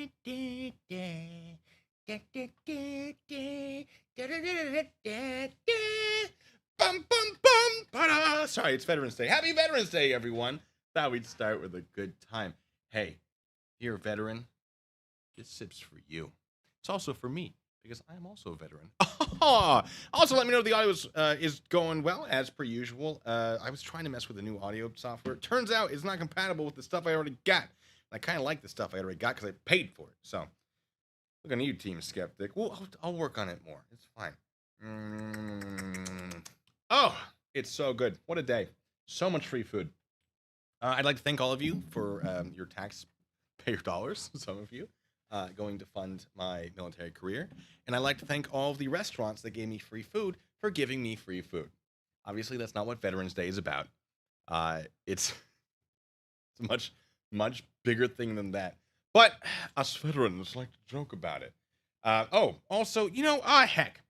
Bum, bum, bum, ba-da. Sorry, it's Veterans Day. Happy Veterans Day, everyone. Thought we'd start with a good time. Hey, you're a veteran. This sip's for you. It's also for me, because I am also a veteran. Also, let me know if the audio is going well, as per usual. I was trying to mess with the new audio software. Turns out it's not compatible with the stuff I already got. I kind of like the stuff I already got because I paid for it. So, look on you, Team Skeptic. Well, I'll work on it more. It's fine. Oh, it's so good. What a day. So much free food. I'd like to thank all of you for your taxpayer dollars, some of you, going to fund my military career. And I'd like to thank all of the restaurants that gave me free food for giving me free food. Obviously, that's not what Veterans Day is about. It's a much, much bigger thing than that. But us veterans like to joke about it. Also, heck.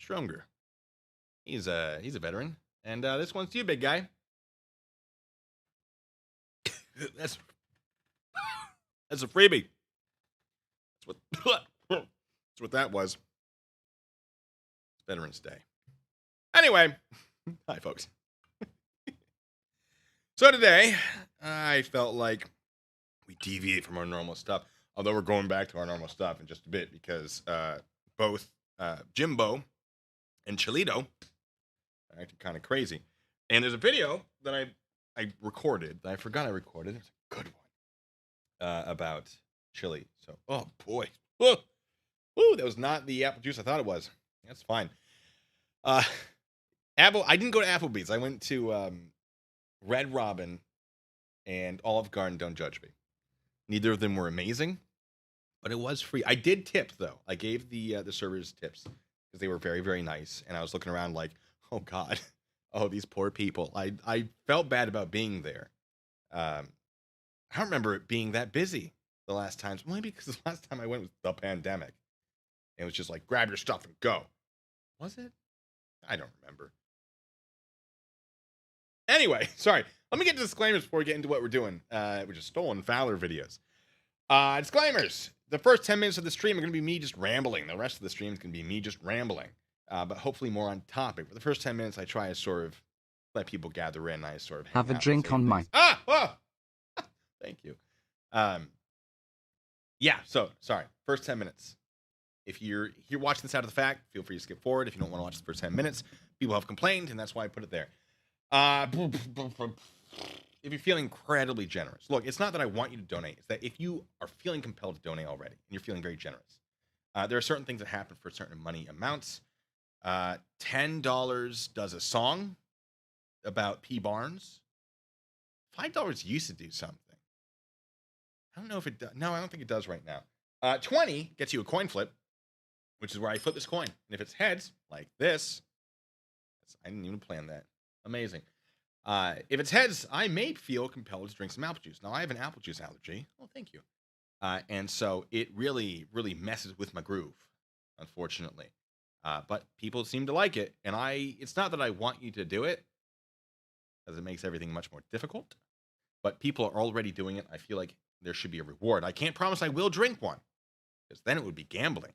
Stronger. He's a veteran. And this one's to you, big guy. That's a freebie. That's what that was. It's Veterans Day. Anyway, hi folks. So today, I felt like we deviate from our normal stuff. Although we're going back to our normal stuff in just a bit because both Jimbo and Chillito are acting kind of crazy. And there's a video that I recorded that I forgot I recorded. It's a good one about Chille. So, oh boy, woo, that was not the apple juice I thought it was. That's fine. I didn't go to Applebee's. I went to Red Robin and Olive Garden. Don't judge me. Neither of them were amazing, but it was free. I did tip though. I gave the servers tips because they were very, very nice. And I was looking around like, oh God, oh these poor people. I felt bad about being there. I don't remember it being that busy the last times. Maybe because the last time I went was the pandemic. It was just like grab your stuff and go. Was it? I don't remember. Anyway, sorry. Let me get to disclaimers before we get into what we're doing, which is Stolen Valor videos. Disclaimers. The first 10 minutes of the stream are going to be me just rambling. The rest of the stream is going to be me just rambling, but hopefully more on topic. For the first 10 minutes, I try to sort of let people gather in. I sort of have a drink on my... Thank you. Yeah, so, sorry. First 10 minutes. If you're watching this out of the fact, feel free to skip forward. If you don't want to watch the first 10 minutes, people have complained, and that's why I put it there. If you're feeling incredibly generous, look, it's not that I want you to donate. It's that if you are feeling compelled to donate already, and you're feeling very generous, there are certain things that happen for certain money amounts. $10 does a song about P. Barnes. $5 used to do something. I don't know if it does. No, I don't think it does right now. 20 gets you a coin flip, which is where I flip this coin. And if it's heads, like this, I didn't even plan that. Amazing. If it's heads, I may feel compelled to drink some apple juice. Now, I have an apple juice allergy. Oh, thank you. And so it really, really messes with my groove, unfortunately. But people seem to like it. And it's not that I want you to do it, because it makes everything much more difficult. But people are already doing it. I feel like there should be a reward. I can't promise I will drink one, because then it would be gambling.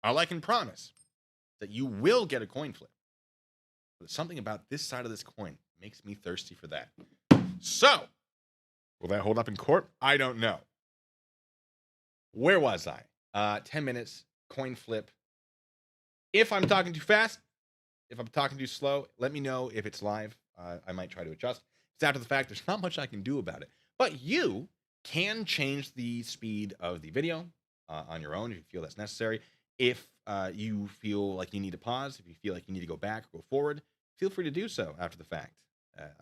All I can promise is that you will get a coin flip. But something about this side of this coin makes me thirsty for that. So, will that hold up in court? I don't know. Where was I? 10 minutes, coin flip. If I'm talking too fast, if I'm talking too slow, let me know if it's live. I might try to adjust. It's after the fact. There's not much I can do about it. But you can change the speed of the video on your own if you feel that's necessary. If you feel like you need to pause, if you feel like you need to go back or go forward, feel free to do so after the fact.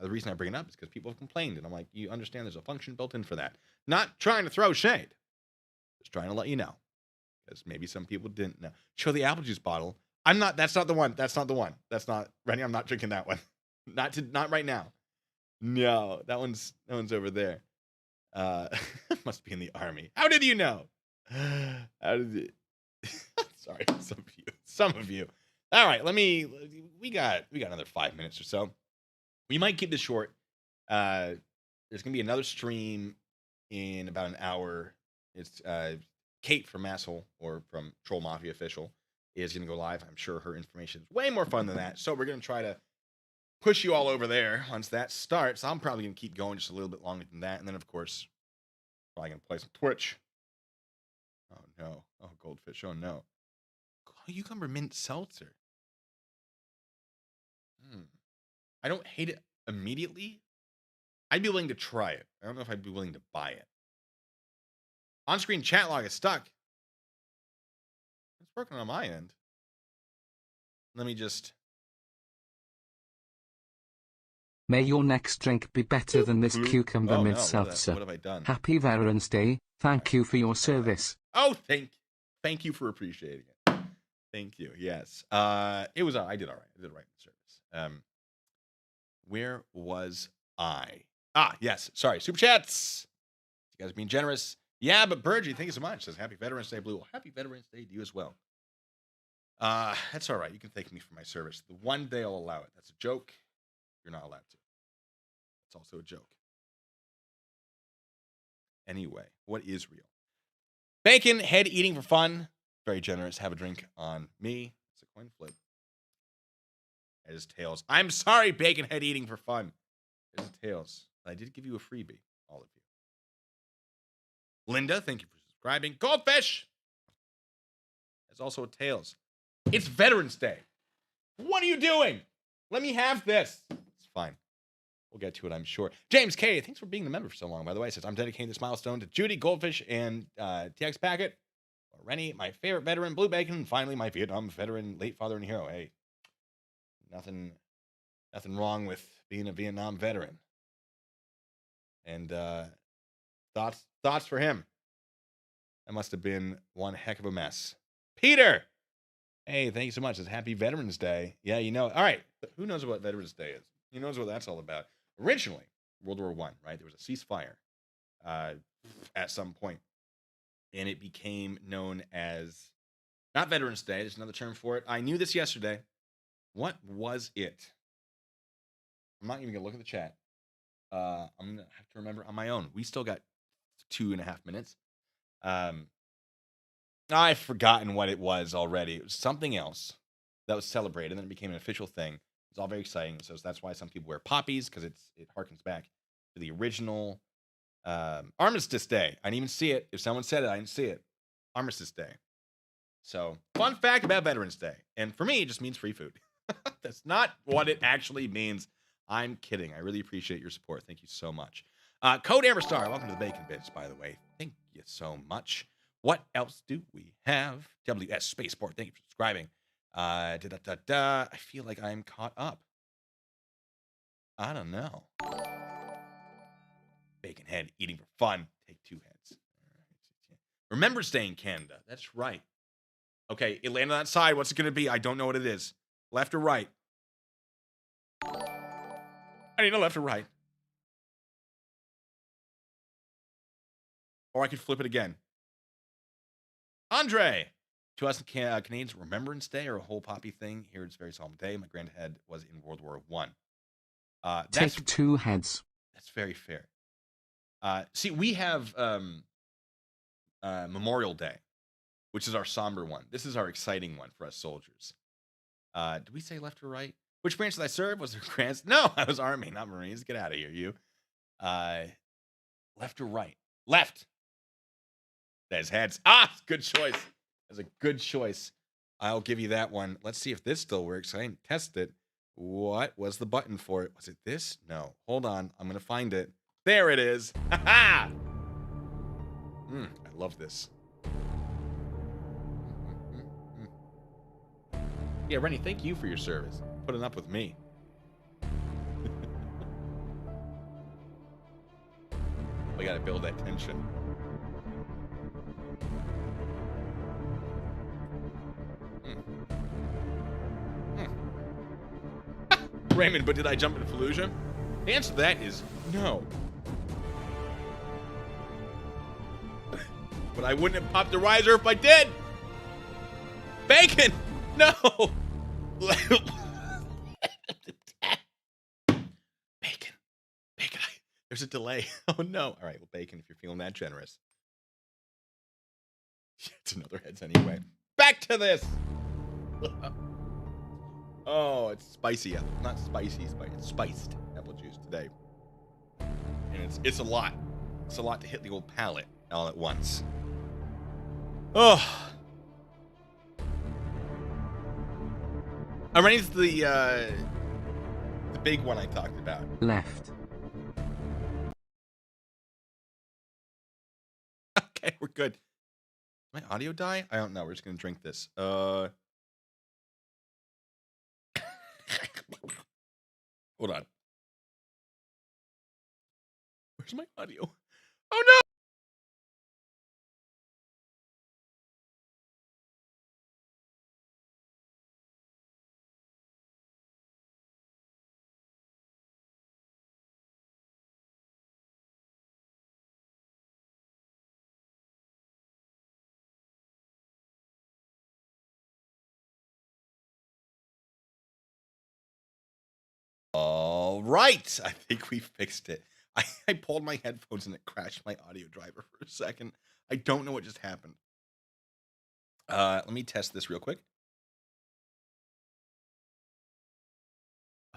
The reason I bring it up is because people have complained, and I'm like, you understand there's a function built in for that. Not trying to throw shade. Just trying to let you know. Because maybe some people didn't know. Show the apple juice bottle. That's not the one. That's not the one. That's not, Rennie, I'm not drinking that one. Not right now. No, that one's over there. Must be in the army. How did you know? How did it? Sorry, some of you. All right, we got another 5 minutes or so. We might keep this short. There's gonna be another stream in about an hour. It's Kate from Masshole, or from Troll Mafia Official, is going to go live. I'm sure her information is way more fun than that. So we're going to try to push you all over there once that starts. I'm probably going to keep going just a little bit longer than that. And then, of course, probably going to play some Twitch. Oh, no. Oh, Goldfish. Oh, no. Cucumber mint seltzer. I don't hate it immediately. I'd be willing to try it. I don't know if I'd be willing to buy it. On-screen chat log is stuck. It's working on my end. Let me just... May your next drink be better than this cucumber mint seltzer. What have I done? Happy Veterans Day. Thank you for your service. Oh, thank you for appreciating it. Thank you. Yes. It was. I did all right. I did all right in the service. Where was I? Ah, yes. Sorry. Super chats. You guys being generous. Yeah, but Burgie, thank you so much. Says Happy Veterans Day, Blue. Well, Happy Veterans Day to you as well. That's all right. You can thank me for my service. The one day I'll allow it. That's a joke. You're not allowed to. It's also a joke. Anyway, what is real? Bacon, head eating for fun. Very generous. Have a drink on me. It's a coin flip. It is tails. I'm sorry, bacon head eating for fun. It is tails. I did give you a freebie, all of you. Linda, thank you for subscribing. Goldfish! It's also a tails. It's Veterans Day. What are you doing? Let me have this. It's fine. We'll get to it, I'm sure. James K, thanks for being the member for so long, by the way. Says, I'm dedicating this milestone to Judy, Goldfish, and TX Packet. Rennie, my favorite veteran, Blue Bacon, and finally, my Vietnam veteran, late father and hero. Hey, nothing wrong with being a Vietnam veteran. And thoughts for him. That must have been one heck of a mess. Peter! Hey, thank you so much. It's Happy Veterans Day. Yeah, you know. All right. Who knows what Veterans Day is? Who knows what that's all about? Originally, World War I, right? There was a ceasefire at some point. And it became known as, not Veterans Day, there's another term for it. I knew this yesterday. What was it? I'm not even going to look at the chat. I'm going to have to remember on my own. We still got 2.5 minutes. I've forgotten what it was already. It was something else that was celebrated, and then it became an official thing. It's all very exciting. So that's why some people wear poppies, because it harkens back to the original Armistice Day. I didn't even see it. If someone said it, I didn't see it. Armistice Day. So, fun fact about Veterans Day. And for me, it just means free food. That's not what it actually means. I'm kidding. I really appreciate your support. Thank you so much. Code Amberstar, welcome to the Bacon Bits, by the way. Thank you so much. What else do we have? WS Spaceport, thank you for subscribing. I feel like I'm caught up. I don't know. Bacon head, eating for fun. Take 2 heads. Remember staying in Canada. That's right. Okay, it landed on that side. What's it going to be? I don't know what it is. Left or right? I need a left or right. Or I could flip it again. Andre! To us Canadians, Remembrance Day or a whole poppy thing. Here it's a very solemn day. My granddad was in World War I. Take 2 heads. That's very fair. See, we have Memorial Day, which is our somber one. This is our exciting one for us soldiers. Did we say left or right? Which branch did I serve? Was there grants? No, I was Army, not Marines. Get out of here, you. Left or right? Left. That's heads. Ah, good choice. That's a good choice. I'll give you that one. Let's see if this still works. I didn't test it. What was the button for it? Was it this? No. Hold on. I'm going to find it. There it is. Ha-ha! I love this. Yeah, Rennie, thank you for your service. Putting up with me. We got to build that tension. Raymond, but did I jump into Fallujah? The answer to that is no. But I wouldn't have popped the riser if I did. Bacon! No! Bacon. Bacon. There's a delay. Oh, no. All right. Well, bacon, if you're feeling that generous. It's another heads anyway. Back to this. Oh, it's spicy. Not spicy, it's spiced apple juice today. And it's a lot. It's a lot to hit the old palate all at once. Oh. I'm ready for the big one I talked about. Left. Okay, we're good. My audio die? I don't know. We're just gonna drink this. Hold on. Where's my audio? Oh no! All right. I think we fixed it. I pulled my headphones and it crashed my audio driver for a second. I don't know what just happened. Let me test this real quick.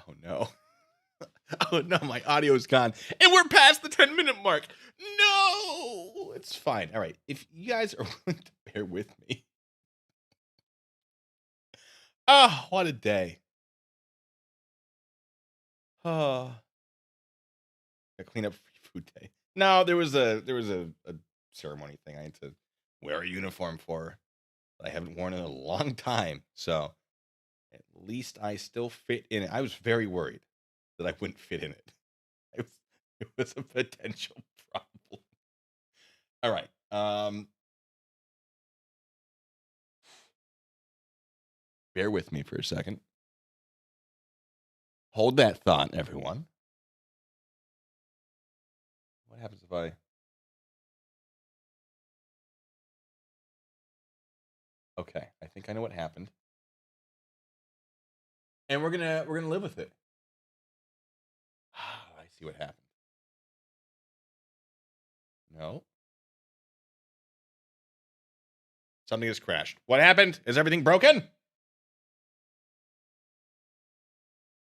Oh no. Oh no, my audio's gone. And we're past the 10-minute mark. No! It's fine. All right. If you guys are willing to bear with me. Oh, what a day. Oh. A clean up free food day. No, there was a ceremony thing I had to wear a uniform for that I haven't worn in a long time. So at least I still fit in it. I was very worried that I wouldn't fit in it. It was a potential problem. All right. Bear with me for a second. Hold that thought, everyone. What happens if I... Okay, I think I know what happened. And we're gonna live with it. I see what happened. No. Something has crashed. What happened? Is everything broken?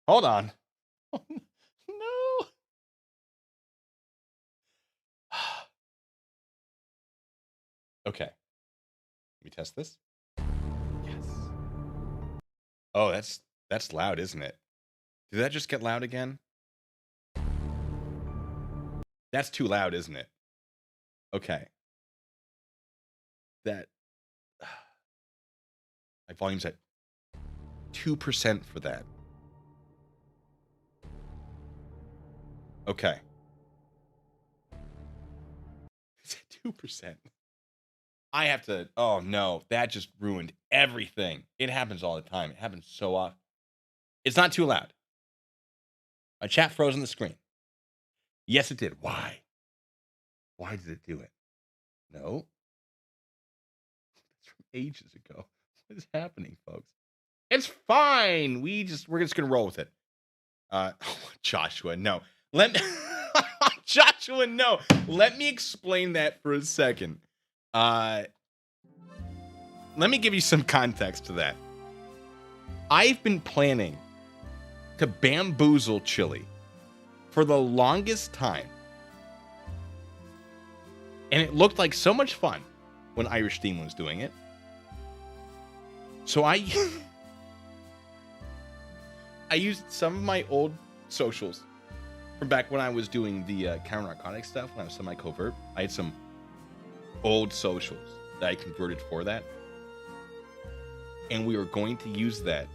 Hold on. Oh, no. Okay. Let me test this. Yes. Oh, that's loud, isn't it? Did that just get loud again? That's too loud, isn't it? Okay. That my volume's at 2% for that. Okay. It's at 2%. I have to. Oh no, that just ruined everything. It happens all the time. It happens so often. It's not too loud. My chat froze on the screen. Yes, it did. Why? Why did it do it? No. It's from ages ago. What is happening, folks? It's fine. We're just gonna roll with it. Joshua, no. Joshua, no. Let me explain that for a second. Let me give you some context to that. I've been planning to bamboozle Chille for the longest time. And it looked like so much fun when Irish Steam was doing it. So I used some of my old socials from back when I was doing the counter-narcotic stuff, when I was semi-covert. I had some old socials that I converted for that. And we were going to use that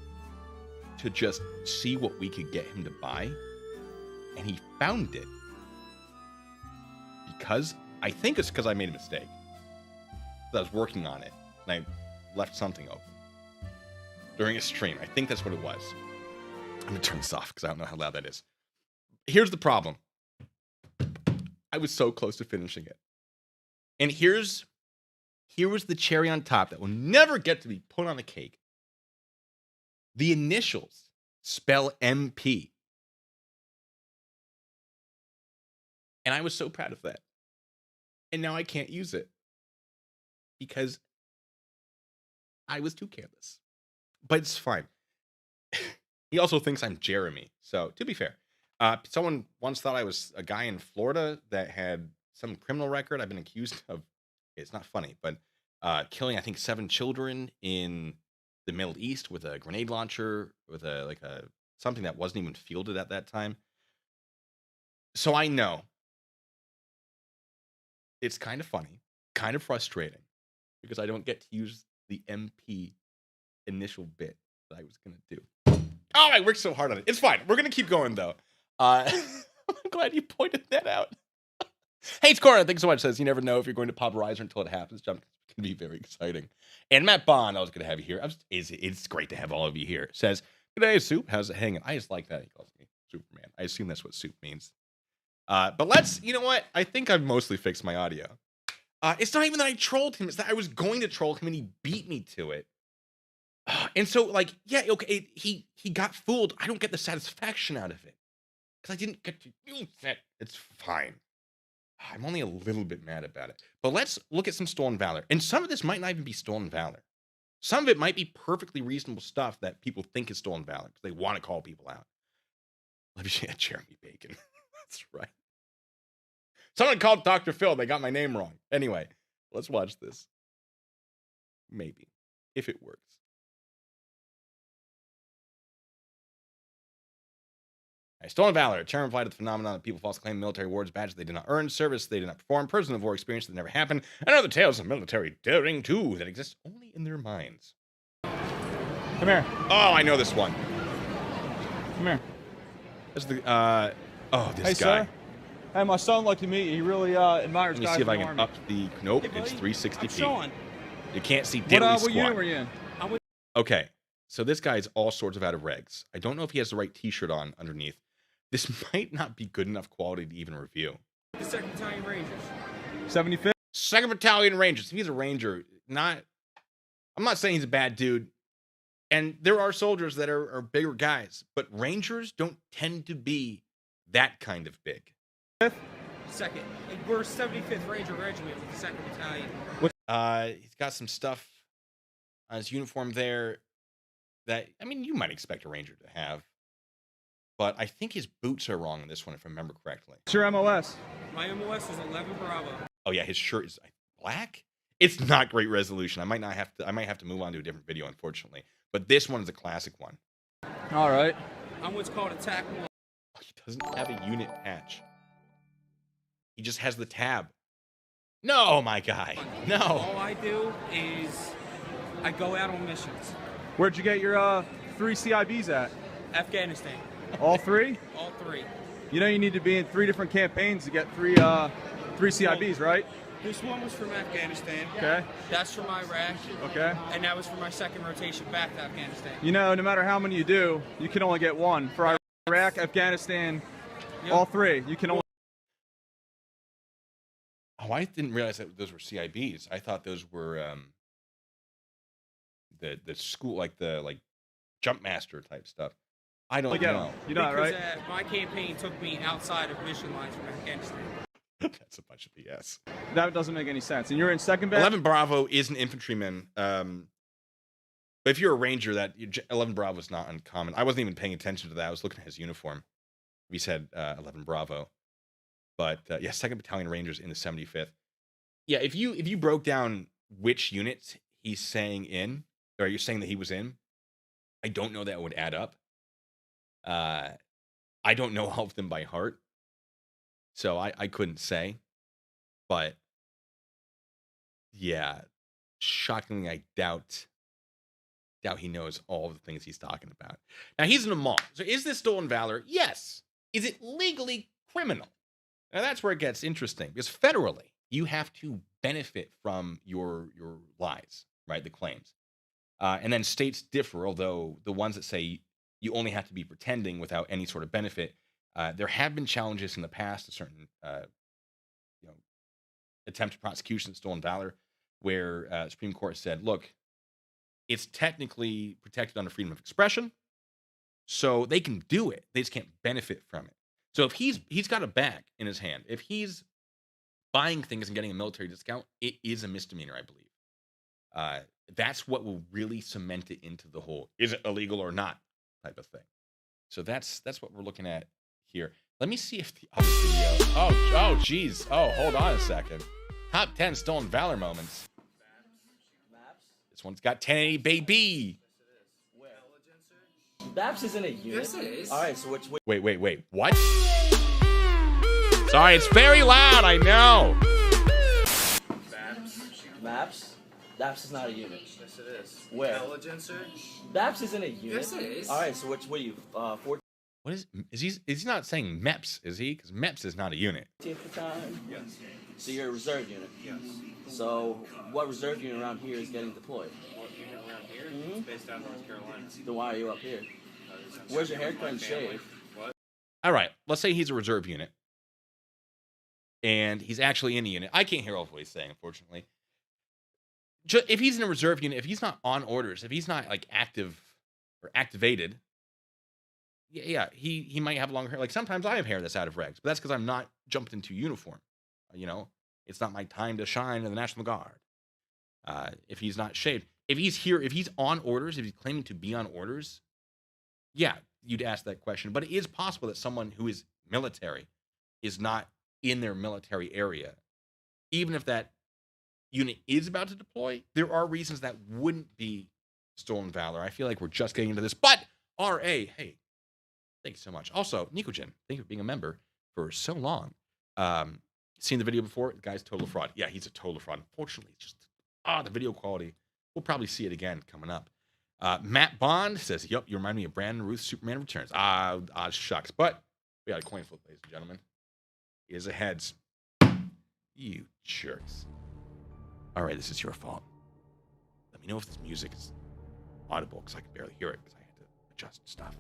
to just see what we could get him to buy. And he found it. Because, I think it's because I made a mistake. I was working on it, and I left something open during a stream. I think that's what it was. I'm going to turn this off because I don't know how loud that is. Here's the problem. I was so close to finishing it. And here was the cherry on top that will never get to be put on a cake. The initials spell MP. And I was so proud of that. And now I can't use it because I was too careless. But it's fine. He also thinks I'm Jeremy. So, to be fair, someone once thought I was a guy in Florida that had some criminal record. I've been accused of, it's not funny, but killing, I think, 7 children in the Middle East with a grenade launcher, with something that wasn't even fielded at that time. So I know it's kind of funny, kind of frustrating, because I don't get to use the MP initial bit that I was going to do. Oh, I worked so hard on it. It's fine. We're going to keep going, though. I'm glad you pointed that out. Hates Corner, thanks so much. Says, you never know if you're going to pop Riser until it happens. Jump can be very exciting. And Matt Bond, I was going to have you here. It's great to have all of you here. Says, good day, Soup. How's it hanging? I just like that he calls me Superman. I assume that's what Soup means. But let's, you know what? I think I've mostly fixed my audio. It's not even that I trolled him. It's that I was going to troll him and he beat me to it. And so, like, yeah, okay, he got fooled. I don't get the satisfaction out of it because I didn't get to use it. It's fine. I'm only a little bit mad about it. But let's look at some Stolen Valor. And some of this might not even be Stolen Valor. Some of it might be perfectly reasonable stuff that people think is Stolen Valor because they want to call people out. Let me see, Jeremy Bacon. That's right. Someone called Dr. Phil. They got my name wrong. Anyway, let's watch this. Maybe. If it works. Stolen Valor, a term applied to the phenomenon of people falsely claim military awards, badges they did not earn, service they did not perform, prisoner of war experience that never happened, and other tales of military daring too that exist only in their minds. Come here. Oh, I know this one. Come here. This is the this guy. Sir. Hey, my son would like to meet you. He really admires Let me guys see if in I the can Army. up the. Nope, Hey, it's buddy. 360p. You can't see diddly What squat. unit were you in? Okay, so this guy's all sorts of out of regs. I don't know if he has the right T-shirt on underneath. This might not be good enough quality to even review. The 2nd Battalion Rangers. 75th? 2nd Battalion Rangers. If he's a ranger, I'm not saying he's a bad dude. And there are soldiers that are bigger guys, but rangers don't tend to be that kind of big. 2nd. We're 75th Ranger Regiment with the 2nd Battalion. He's got some stuff on his uniform there that, I mean, you might expect a ranger to have. But I think his boots are wrong in this one, if I remember correctly. What's your MOS? My MOS is 11 Bravo. Oh yeah, his shirt is black. It's not great resolution. I might have to move on to a different video, unfortunately. But this one is a classic one. All right. I'm what's called attack 1. Oh, he doesn't have a unit patch. He just has the tab. No, my guy. No. All I do is I go out on missions. Where'd you get your 3 CIBs at? Afghanistan. All 3? All 3. You know you need to be in 3 different campaigns to get 3 CIBs, right? This one was from Afghanistan. Okay. That's from Iraq. Okay. And that was for my 2nd rotation back to Afghanistan. You know, no matter how many you do, you can only get 1. For Iraq, Afghanistan, Yep. all 3. You can only... Oh, I didn't realize that those were CIBs. I thought those were the school, like jump master type stuff. I don't know. You know that, Because right? my campaign took me outside of mission lines from Afghanistan. That's a bunch of BS. That doesn't make any sense. And you're in 2nd Bat? 11 Bravo is an infantryman. But if you're a ranger, 11 Bravo is not uncommon. I wasn't even paying attention to that. I was looking at his uniform. We said 11 Bravo. But yeah, 2nd Battalion Rangers in the 75th. Yeah, if you broke down which units he's saying in, or you're saying that he was in, I don't know that would add up. I don't know all of them by heart. So I couldn't say. But yeah, shockingly, I doubt he knows all of the things he's talking about. Now, he's in a mall. So is this Stolen Valor? Yes. Is it legally criminal? Now, that's where it gets interesting. Because federally, you have to benefit from your lies, right? The claims. And then states differ, although the ones that say you only have to be pretending without any sort of benefit, there have been challenges in the past to certain attempted prosecution of Stolen Valor, where Supreme Court said, look, it's technically protected under freedom of expression, so they can do it. They just can't benefit from it. So if he's got a bag in his hand, if he's buying things and getting a military discount, it is a misdemeanor, I believe. That's what will really cement it into the whole is it illegal or not type of thing. So that's what we're looking at here. Let me see if the other video. Oh, geez. Oh, hold on a second. Top 10 Stolen Valor moments. This one's got 1080, baby. BAPS isn't a unit. Yes, it is. All right, so which Wait. What? Sorry, it's very loud. I know. BAPS? BAPS is not a unit. Yes, it is. Where? Intelligence search? BAPS isn't a unit. Yes, it is. All right, so what are you? 14th What is he not saying MEPS, is he? Because MEPS is not a unit. battalion? Yes. So you're a reserve unit. Yes. So what reserve unit around here is getting deployed? What unit around here? Mhm. It's based out of North Carolina. Then why are you up here? Where's your haircut and shave? What? All right, let's say he's a reserve unit. And he's actually in a unit. I can't hear all of what he's saying, unfortunately. If he's in a reserve unit, if he's not on orders, if he's not like active or activated, yeah, he might have longer hair. Like sometimes I have hair that's out of regs, but that's because I'm not jumped into uniform. It's not my time to shine in the National Guard. If he's not shaved, if he's here, if he's on orders, if he's claiming to be on orders, yeah, you'd ask that question. But it is possible that someone who is military is not in their military area, even if that unit is about to deploy. There are reasons that wouldn't be Stolen Valor. I feel like we're just getting into this, but RA, hey, thank you so much. Also, Nikojin, thank you for being a member for so long. Seen the video before? The guy's total fraud. Yeah, he's a total fraud. Unfortunately, it's just the video quality. We'll probably see it again coming up. Matt Bond says, "Yup, you remind me of Brandon Ruth's Superman Returns." Shucks, but we got a coin flip, ladies and gentlemen. Here's a heads. You jerks. All right, this is your fault. Let me know if this music is audible, because I can barely hear it because I had to adjust stuff.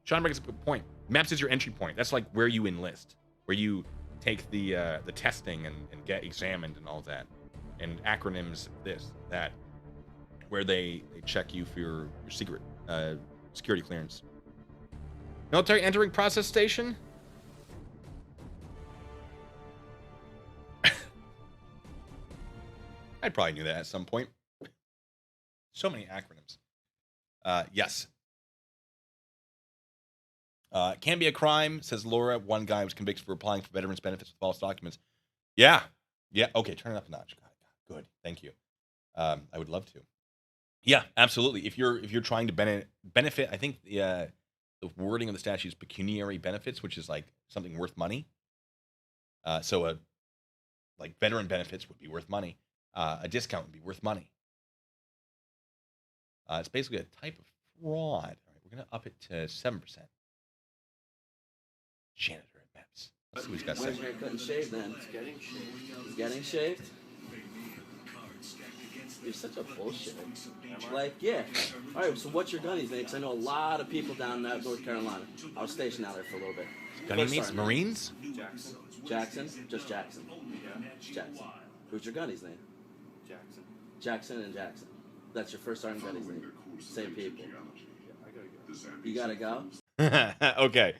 Sean makes a good point. MEPS is your entry point. That's like where you enlist, where you take the testing and get examined and all that. And acronyms, this, that, where they check you for your secret security clearance. Military entering process station. I probably knew that at some point. So many acronyms. Yes. Can be a crime, says Laura. One guy was convicted for applying for veterans benefits with false documents. Yeah. Okay, turn it up a notch. God, good. Thank you. I would love to. Yeah, absolutely. If you're trying to benefit, I think the wording of the statute is pecuniary benefits, which is like something worth money. So like veteran benefits would be worth money. A discount would be worth money. It's basically a type of fraud. All right, we're going to up it to 7%. Janitor at MEPS. Let's see what he's got to Where's say. your haircut and shave then? It's getting shaved. He's getting shaved? You're such a bullshit. Like, yeah. All right, so what's your gunny's name? Because I know a lot of people down in North Carolina. I was stationed out there for a little bit. Gunny First means sergeant. Marines? Jackson. Jackson? Just Jackson. Yeah. Jackson. Who's your gunny's name? Jackson. Jackson and Jackson. That's your first sergeant gunny's name. Same people. I gotta go. You gotta go? Okay.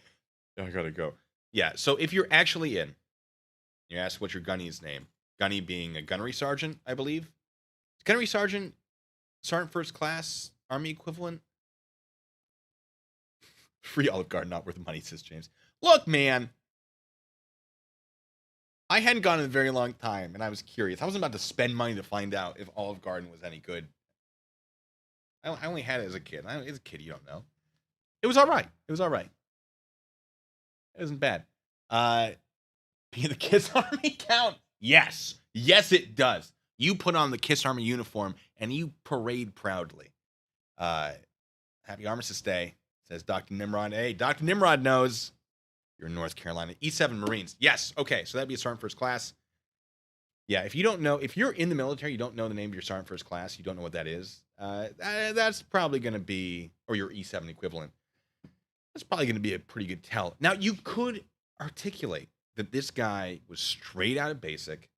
I gotta go. Yeah, so if you're actually in, you ask what's your gunny's name. Gunny being a gunnery sergeant, I believe. Gunnery sergeant, sergeant first class, Army equivalent. Free Olive Garden, not worth the money, says James. Look, man. I hadn't gone in a very long time, and I was curious. I wasn't about to spend money to find out if Olive Garden was any good. I only had it as a kid. As a kid, you don't know. It was all right. It wasn't bad. Being the Kiss Army count? Yes. Yes, it does. You put on the Kiss Army uniform, and you parade proudly. Happy Armistice Day, says Dr. Nimrod. Hey, Dr. Nimrod knows you're in North Carolina. E7 Marines. Yes. Okay, so that'd be a sergeant first class. Yeah, if you don't know, if you're in the military, you don't know the name of your sergeant first class, you don't know what that is, that's probably going to be, or your E7 equivalent, that's probably going to be a pretty good tell. Now, you could articulate that this guy was straight out of basic.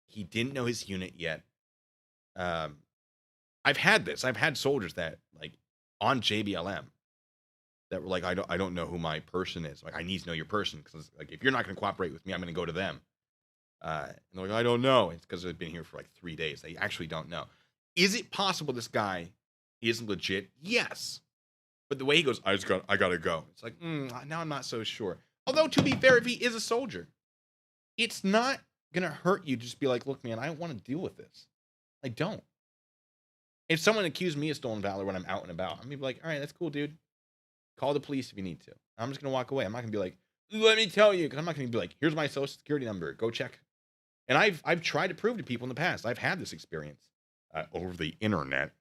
He didn't know his unit yet. I've had this. I've had soldiers that, like, on JBLM, that were like, I don't know who my person is. Like, I need to know your person, because like, if you're not going to cooperate with me, I'm going to go to them. And they're like, I don't know. It's because they've been here for like 3 days. They actually don't know. Is it possible this guy isn't legit? Yes. But the way he goes, I gotta go. It's like, now I'm not so sure. Although, to be fair, if he is a soldier, it's not going to hurt you to just be like, look, man, I don't want to deal with this. I don't. If someone accused me of stolen valor when I'm out and about, I'm going to be like, all right, that's cool, dude. Call the police if you need to. I'm just going to walk away. I'm not going to be like, let me tell you, because I'm not going to be like, here's my social security number. Go check. And I've tried to prove to people in the past. I've had this experience over the internet,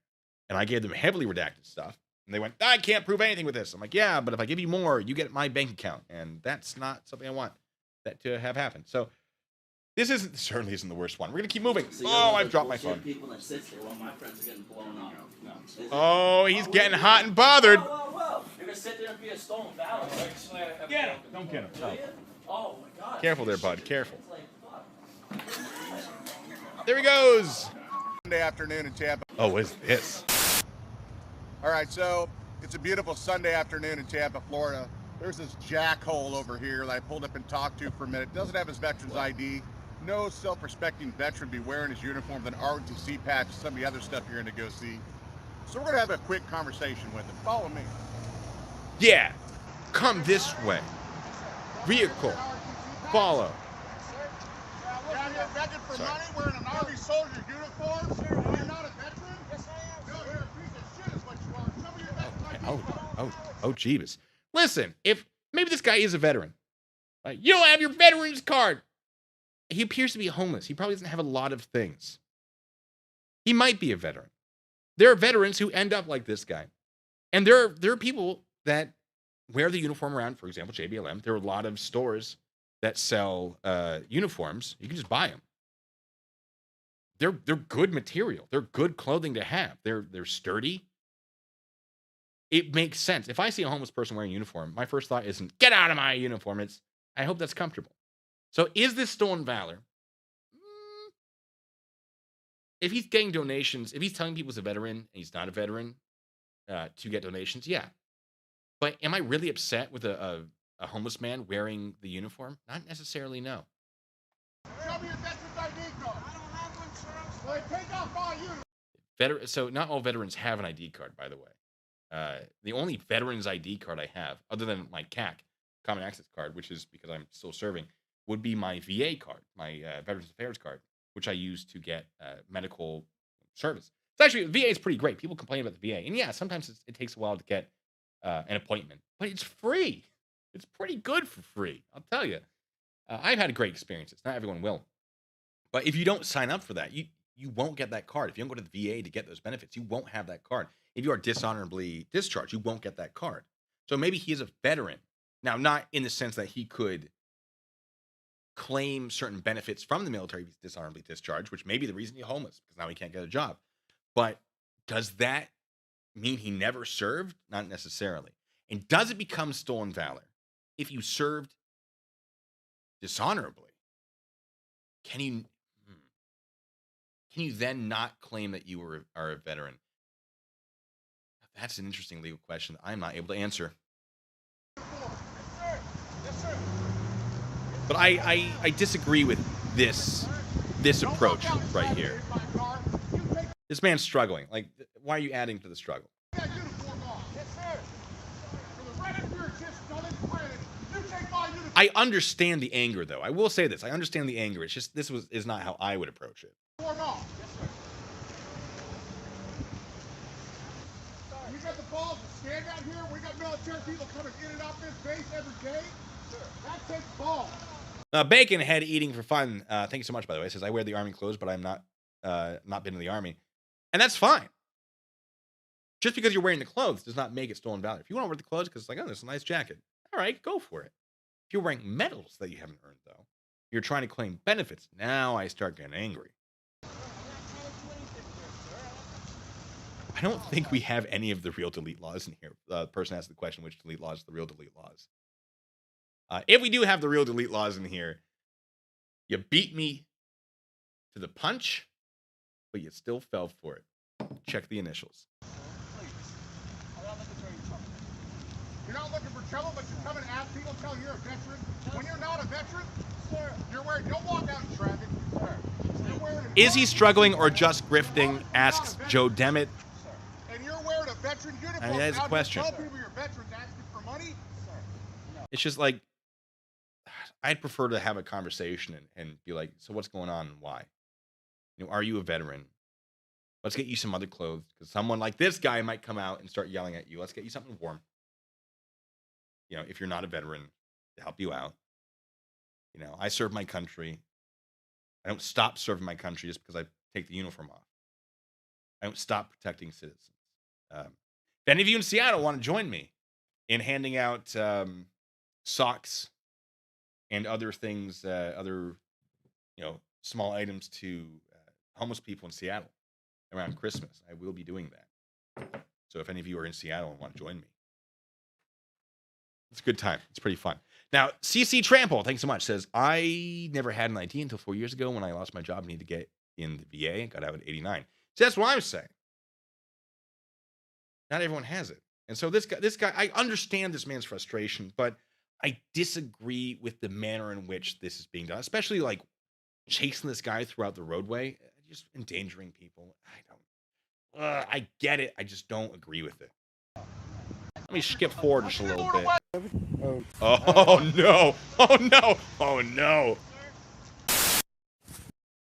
and I gave them heavily redacted stuff. And they went, I can't prove anything with this. I'm like, yeah, but if I give you more, you get my bank account. And that's not something I want that to have happen. So this certainly isn't the worst one. We're going to keep moving. Oh, I've dropped my phone. People that sit there while my friends are getting blown up. Oh, he's getting hot and bothered. Whoa. You're going to sit there and be a stolen valor. Get him. Don't get him. No. Oh, my God. Careful there, bud. Careful. There he goes. Sunday afternoon in Tampa. Oh, what is this? All right, so it's a beautiful Sunday afternoon in Tampa, Florida. There's this jackhole over here that I pulled up and talked to for a minute. Doesn't have his veteran's ID. No self-respecting veteran be wearing his uniform with an ROTC patch, some of the other stuff you're going to go see. So we're going to have a quick conversation with him. Follow me. Yeah. Come this way. Vehicle. Follow. Down here begging for money, wearing an Army soldier uniform. You're not a veteran? Yes, I am. No, you're a piece of shit is what you are. Show me your veteran ID. Oh, Jeebus. Listen, if maybe this guy is a veteran. You don't have your veteran's card. He appears to be homeless. He probably doesn't have a lot of things. He might be a veteran. There are veterans who end up like this guy. And there are people that wear the uniform around, for example, JBLM. There are a lot of stores that sell uniforms. You can just buy them. They're good material. They're good clothing to have. They're sturdy. It makes sense. If I see a homeless person wearing a uniform, my first thought isn't, get out of my uniform. It's, I hope that's comfortable. So is this stolen valor? If he's getting donations, if he's telling people he's a veteran and he's not a veteran to get donations, yeah. But am I really upset with a homeless man wearing the uniform? Not necessarily, no. Show me your veteran's ID card. I don't have one, sir. Well, take off all you. So not all veterans have an ID card, by the way. The only veteran's ID card I have, other than my CAC, Common Access card, which is because I'm still serving, would be my VA card, my Veterans Affairs card, which I use to get medical service. It's actually, VA is pretty great. People complain about the VA. And yeah, sometimes it takes a while to get an appointment, but it's free. It's pretty good for free, I'll tell you. I've had great experiences. Not everyone will. But if you don't sign up for that, you won't get that card. If you don't go to the VA to get those benefits, you won't have that card. If you are dishonorably discharged, you won't get that card. So maybe he is a veteran. Now, not in the sense that he could claim certain benefits from the military if he's dishonorably discharged, which may be the reason he's homeless, because now he can't get a job. But does that mean he never served? Not necessarily. And does it become stolen valor if you served dishonorably? Can you then not claim that you are a veteran? That's an interesting legal question I'm not able to answer. But I disagree with this approach right here. This man's struggling. Like, why are you adding to the struggle? I understand the anger, though. I will say this. I understand the anger. It's just this is not how I would approach it. You got the balls to stand out here. We got military people coming in and out this base every day. That takes balls. Bacon Head Eating for Fun. Thank you so much, by the way. It says, I wear the Army clothes, but I'm not been in the Army. And that's fine. Just because you're wearing the clothes does not make it stolen valor. If you want to wear the clothes because it's like, oh, there's a nice jacket. All right, go for it. If you're wearing medals that you haven't earned, though, you're trying to claim benefits. Now I start getting angry. I don't think we have any of the real delete laws in here. The person asked the question, which delete laws are the real delete laws? If we do have the real delete laws in here, you beat me to the punch, but you still fell for it. Check the initials. You're not looking for trouble, but you're coming to ask people, telling you're a veteran. When you're not a veteran, sir, you're wearing. Don't walk out in traffic, sir. You're wearing. Is he struggling or just grifting? Asks Joe Demet. And you're wearing a veteran uniform. I mean, that is a question. Tell people you're veterans asking for money, sir. No. It's just like, I'd prefer to have a conversation and be like, so what's going on and why? You know, are you a veteran? Let's get you some other clothes, because someone like this guy might come out and start yelling at you. Let's get you something warm. You know, if you're not a veteran, to help you out. You know, I serve my country. I don't stop serving my country just because I take the uniform off. I don't stop protecting citizens. If any of you in Seattle want to join me in handing out socks and other things, other, you know, small items to homeless people in Seattle around Christmas, I will be doing that. So if any of you are in Seattle and want to join me, it's a good time. It's pretty fun. Now, CC Trample, thanks so much, says, I never had an ID until 4 years ago when I lost my job and needed to get in the VA. Got out at 89. So that's what I'm saying. Not everyone has it. And so this guy, I understand this man's frustration, but I disagree with the manner in which this is being done, especially like chasing this guy throughout the roadway, just endangering people. I get it. I just don't agree with it. Let me skip forward just a little bit. Oh, no. Oh, no. Oh, no.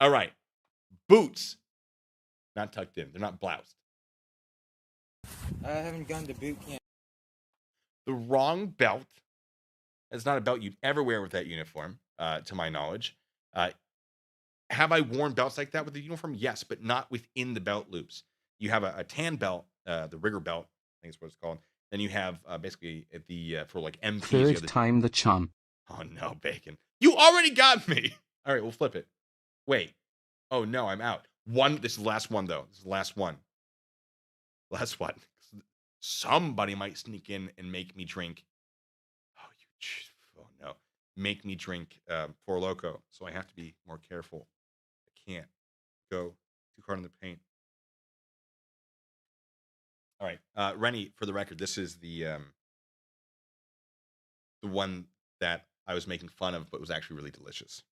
All right. Boots. Not tucked in. They're not bloused. I haven't gone to boot camp. The wrong belt. It's not a belt you'd ever wear with that uniform, to my knowledge. Have I worn belts like that with the uniform? Yes, but not within the belt loops. You have a tan belt, the rigger belt, I think is what it's called. Then you have basically the for like MPs. Third time the charm. Oh no, Bacon! You already got me. All right, we'll flip it. Wait. Oh no, I'm out. This is the last one though. This is the last one. Last one. Somebody might sneak in and make me drink. Oh no, make me drink Four Loko. So I have to be more careful. I can't go too hard in the paint. All right, Rennie, for the record, this is the one that I was making fun of, but was actually really delicious.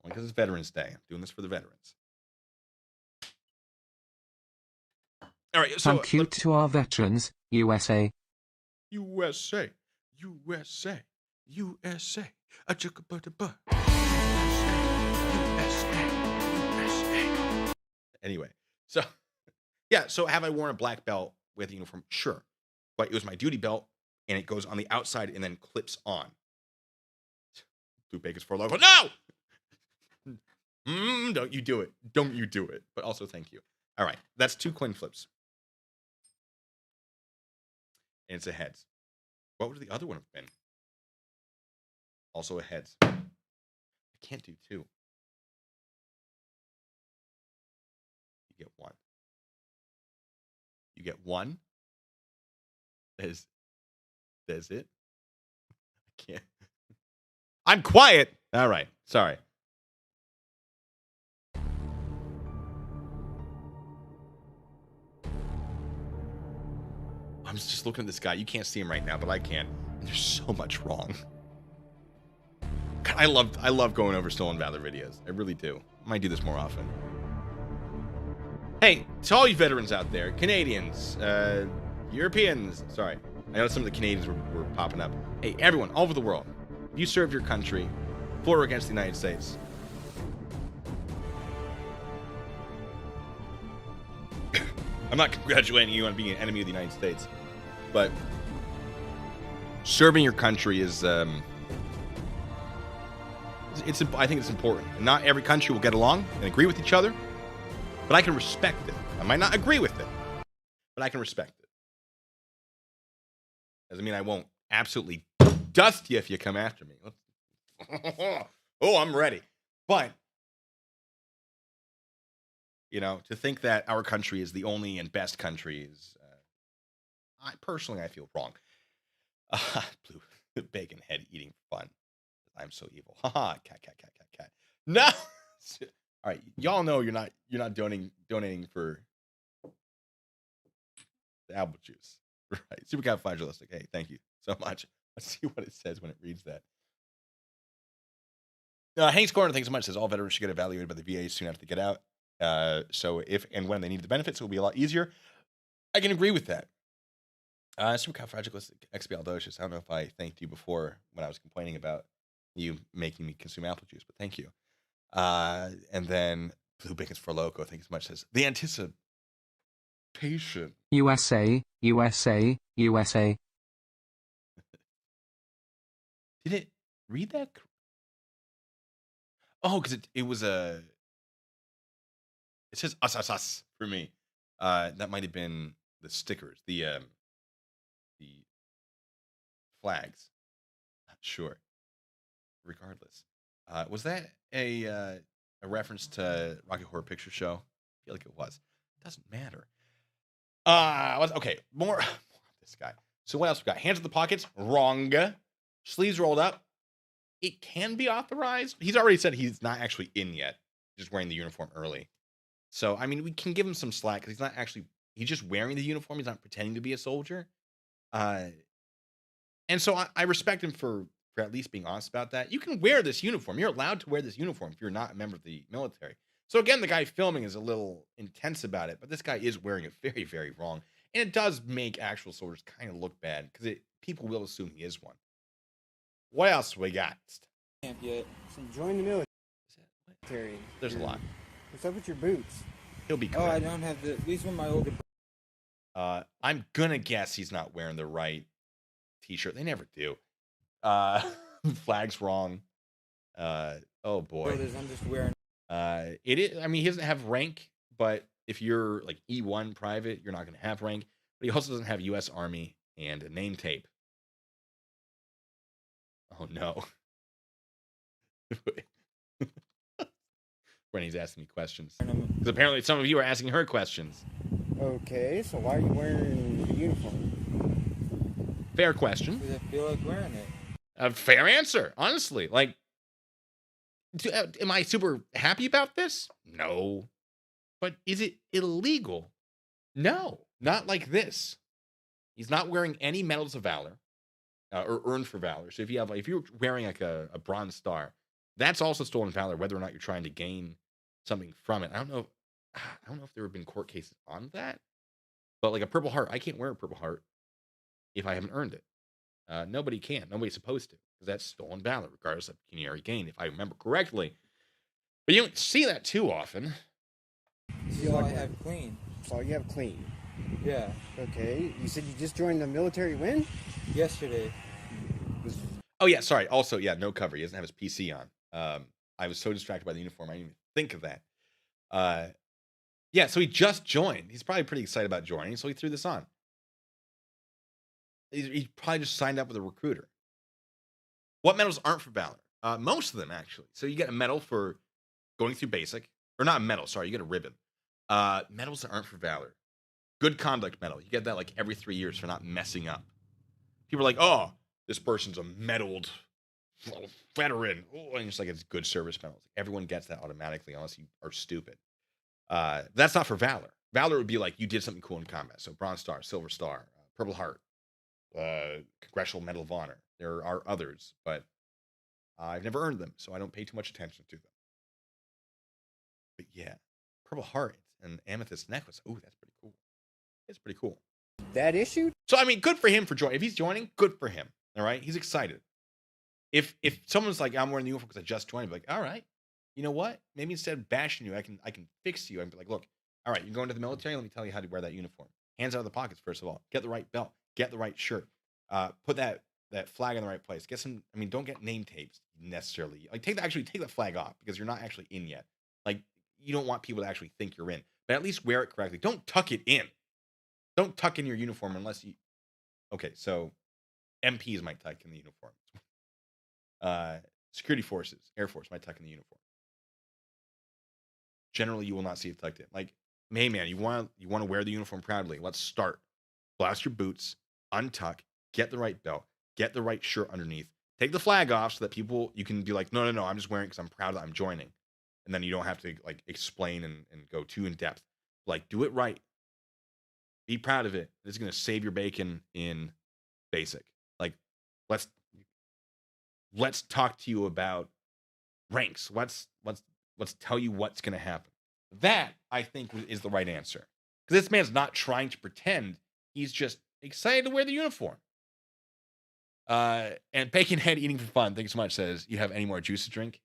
Only because it's Veterans Day. I'm doing this for the veterans. All right, so Thank you to our veterans, USA. USA, USA, USA. Anyway, so yeah, so have I worn a black belt with a uniform? Sure, but it was my duty belt, and it goes on the outside and then clips on. Do Bacon's for logo? No, don't you do it? Don't you do it? But also, thank you. All right, that's 2 coin flips, and it's a heads. What would the other one have been? Also a heads. I can't do 2. You get 1. You get 1. That's it. I can't. I'm quiet. All right. Sorry. I'm just looking at this guy. You can't see him right now, but I can. And there's so much wrong. God, I love going over Stolen Valor videos. I really do. I might do this more often. Hey, to all you veterans out there, Canadians, Europeans, sorry. I know some of the Canadians were popping up. Hey, everyone, all over the world, if you serve your country for or against the United States, I'm not congratulating you on being an enemy of the United States, but serving your country is, I think it's important. Not every country will get along and agree with each other, but I can respect it. I might not agree with it, but I can respect it. Doesn't mean I won't absolutely dust you if you come after me. Oh, I'm ready. But, you know, to think that our country is the only and best country is, I feel wrong. Blue bacon head eating fun. I'm so evil. Haha, cat. No. All right, y'all know you're not donating for The apple juice. Right. Supercalifragilistic. Hey, thank you so much. Let's see what it says when it reads that. Hank's Corner, thanks so much, says all veterans should get evaluated by the VA soon after they get out. So if and when they need the benefits, it will be a lot easier. I can agree with that. Supercalifragilistic expialidocious. I don't know if I thanked you before when I was complaining about you making me consume apple juice, but thank you. And then Blue Bacon's for Loco, thanks so much, says the anticipation. USA, USA, USA. Did it read that? Oh, because it was a. It says us for me. That might have been the stickers, the flags. Not sure. Regardless, was that a reference to Rocky Horror Picture Show? I feel like it was. Doesn't matter. Okay, more of this guy. So what else we got? Hands in the pockets. Wrong. Sleeves rolled up. It can be authorized. He's already said he's not actually in yet. Just wearing the uniform early. So, I mean, we can give him some slack because he's not actually, he's just wearing the uniform. He's not pretending to be a soldier. And so I respect him for at least being honest about that. You can wear this uniform. You're allowed to wear this uniform if you're not a member of the military. So again, the guy filming is a little intense about it, but this guy is wearing it very, very wrong. And it does make actual soldiers kind of look bad because people will assume he is one. What else we got? Camp yet. So join the military. There's a lot. What's up with your boots? He'll be Oh, I correct. don't have these were my older. I'm gonna guess he's not wearing the right t-shirt. They never do. Flag's wrong. Oh boy. Brothers, I'm just wearing. It is. I mean, he doesn't have rank, but if you're like E1 private, you're not gonna have rank. But he also doesn't have U.S. Army and a name tape. Oh no. Brenny's asking me questions. Because apparently some of you are asking her questions. Okay, so why are you wearing the uniform? Fair question. Because I feel like wearing it. A fair answer, honestly. Like, am I super happy about this? No. But is it illegal? No, not like this. He's not wearing any medals of valor or earned for valor. So if you're wearing like a bronze star, that's also stolen valor, whether or not you're trying to gain something from it. I don't know if there have been court cases on that, but like a Purple Heart, I can't wear a Purple Heart if I haven't earned it. Nobody can. Nobody's supposed to, because that's stolen valor, regardless of pecuniary gain, if I remember correctly. But you don't see that too often. See all I have clean. That's all you have clean. Yeah. Okay. You said you just joined the military when? Yesterday. Oh yeah, sorry. Also, yeah, no cover. He doesn't have his PC on. I was so distracted by the uniform, I didn't even think of that. Yeah, so he just joined. He's probably pretty excited about joining, so he threw this on. He probably just signed up with a recruiter. What medals aren't for valor? Most of them, actually. So you get a medal for going through basic, or not a medal, sorry, you get a ribbon. Medals that aren't for valor. Good conduct medal. You get that like every 3 years for not messing up. People are like, oh, this person's a medaled veteran. Oh, and it's like it's good service medals. Everyone gets that automatically unless you are stupid. That's not for valor. Valor would be like you did something cool in combat. So Bronze Star, Silver Star, Purple Heart, Congressional Medal of Honor. There are others, but I've never earned them, so I don't pay too much attention to them. But yeah, Purple Heart and Amethyst Necklace. Ooh, that's pretty cool. It's pretty cool. That issued? So I mean, good for him for joining. If he's joining, good for him. All right, he's excited. If someone's like, I'm wearing the uniform because I just joined, I'd be like, all right, you know what? Maybe instead of bashing you, I can fix you. I'd be like, look, all right, you're going to the military. Let me tell you how to wear that uniform. Hands out of the pockets, first of all. Get the right belt. Get the right shirt. Put that flag in the right place. Get some. I mean, don't get name tapes necessarily. Like take the flag off because you're not actually in yet. Like you don't want people to actually think you're in, but at least wear it correctly. Don't tuck it in. Don't tuck in your uniform unless you. Okay, so MPs might tuck in the uniform. Security forces, Air Force might tuck in the uniform. Generally, you will not see it tucked in. Like, hey man, you want to wear the uniform proudly. Let's start. Blast your boots, untuck, get the right belt, get the right shirt underneath. Take the flag off so that you can be like, no, I'm just wearing it because I'm proud that I'm joining. And then you don't have to like explain and go too in depth. Like, do it right. Be proud of it. It's going to save your bacon in basic. Like, let's talk to you about ranks. Let's tell you what's going to happen. That, I think, is the right answer. Because this man's not trying to pretend. He's just excited to wear the uniform. And Baconhead Eating for Fun, thanks so much, says, you have any more juice to drink?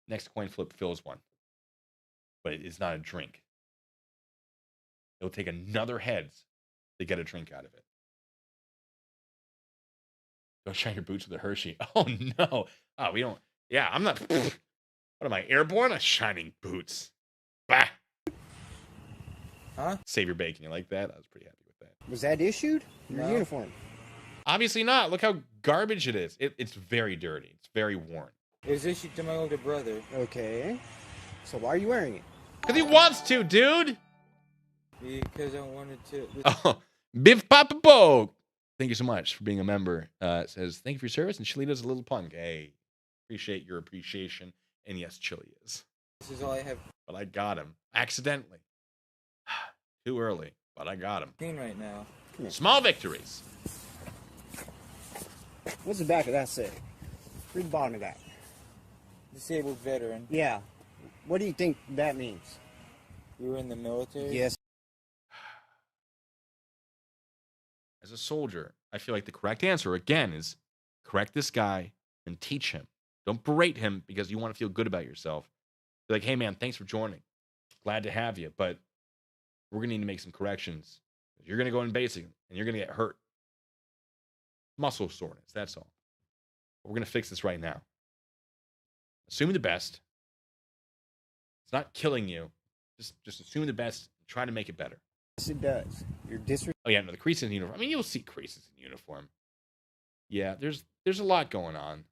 Next coin flip fills one. But it is not a drink. It'll take another heads to get a drink out of it. Don't shine your boots with a Hershey. Oh, no. Oh, we don't. Yeah, I'm not. What am I, airborne? Shining boots. Bah. Huh? Save your bacon. You like that? I was pretty happy with that. Was that issued? Your No. uniform. Obviously not. Look how garbage it is. It's very dirty. It's very worn. It was issued to my older brother. Okay. So why are you wearing it? Because he wants to, dude. Because I wanted to. Oh, Biff Papa Bo. Thank you so much for being a member. It says, thank you for your service. And Chille does a little punk. Hey, appreciate your appreciation. And yes, Chille is. This is all I have But I got him. Accidentally. Too early. But I got him. clean right now. Small victories. What's the back of that say? Read the bottom of that. Disabled veteran. Yeah. What do you think that means? You were in the military? Yes. As a soldier, I feel like the correct answer, again, is correct this guy and teach him. Don't berate him because you want to feel good about yourself. Be like, hey, man, thanks for joining. Glad to have you, but we're going to need to make some corrections. You're going to go in basic, and you're going to get hurt. Muscle soreness, that's all. But we're going to fix this right now. Assume the best. It's not killing you. Just assume the best and try to make it better. Yes, it does. You're Oh, yeah, no, the creases in uniform. I mean, you'll see creases in uniform. Yeah, there's a lot going on.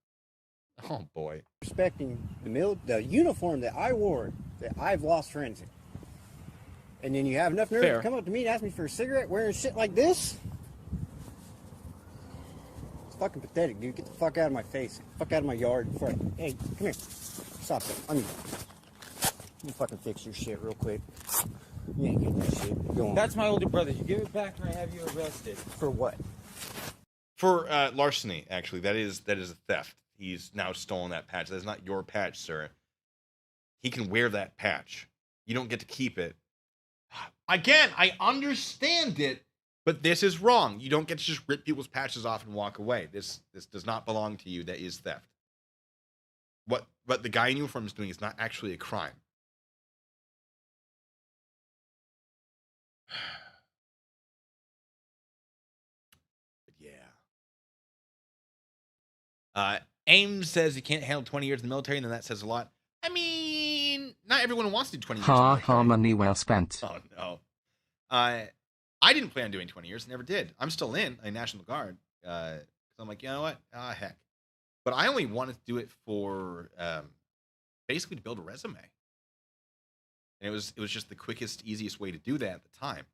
Oh, boy. disrespecting the uniform that I wore that I've lost friends in. And then you have enough nerve Fair. to come up to me and ask me for a cigarette wearing shit like this? It's fucking pathetic, dude. Get the fuck out of my face. Get the fuck out of my yard before I... Hey, come here. Stop it. Let me fucking fix your shit real quick. You ain't getting that shit. Go on. That's my older brother. You give it back or I have you arrested. For what? For larceny, actually. That is a theft. He's now stolen that patch. That's not your patch, sir. He can wear that patch. You don't get to keep it. Again, I understand it, but this is wrong. You don't get to just rip people's patches off and walk away. This does not belong to you. That is theft. What the guy in uniform is doing is not actually a crime. But yeah. Ames says he can't handle 20 years in the military, and then that says a lot. I mean, not everyone wants to do 20 years in the military. Ha, money well spent. Oh, no. I didn't plan on doing 20 years. Never did. I'm still in a National Guard. So I'm like, you know what? Heck. But I only wanted to do it for basically to build a resume. And it was just the quickest, easiest way to do that at the time.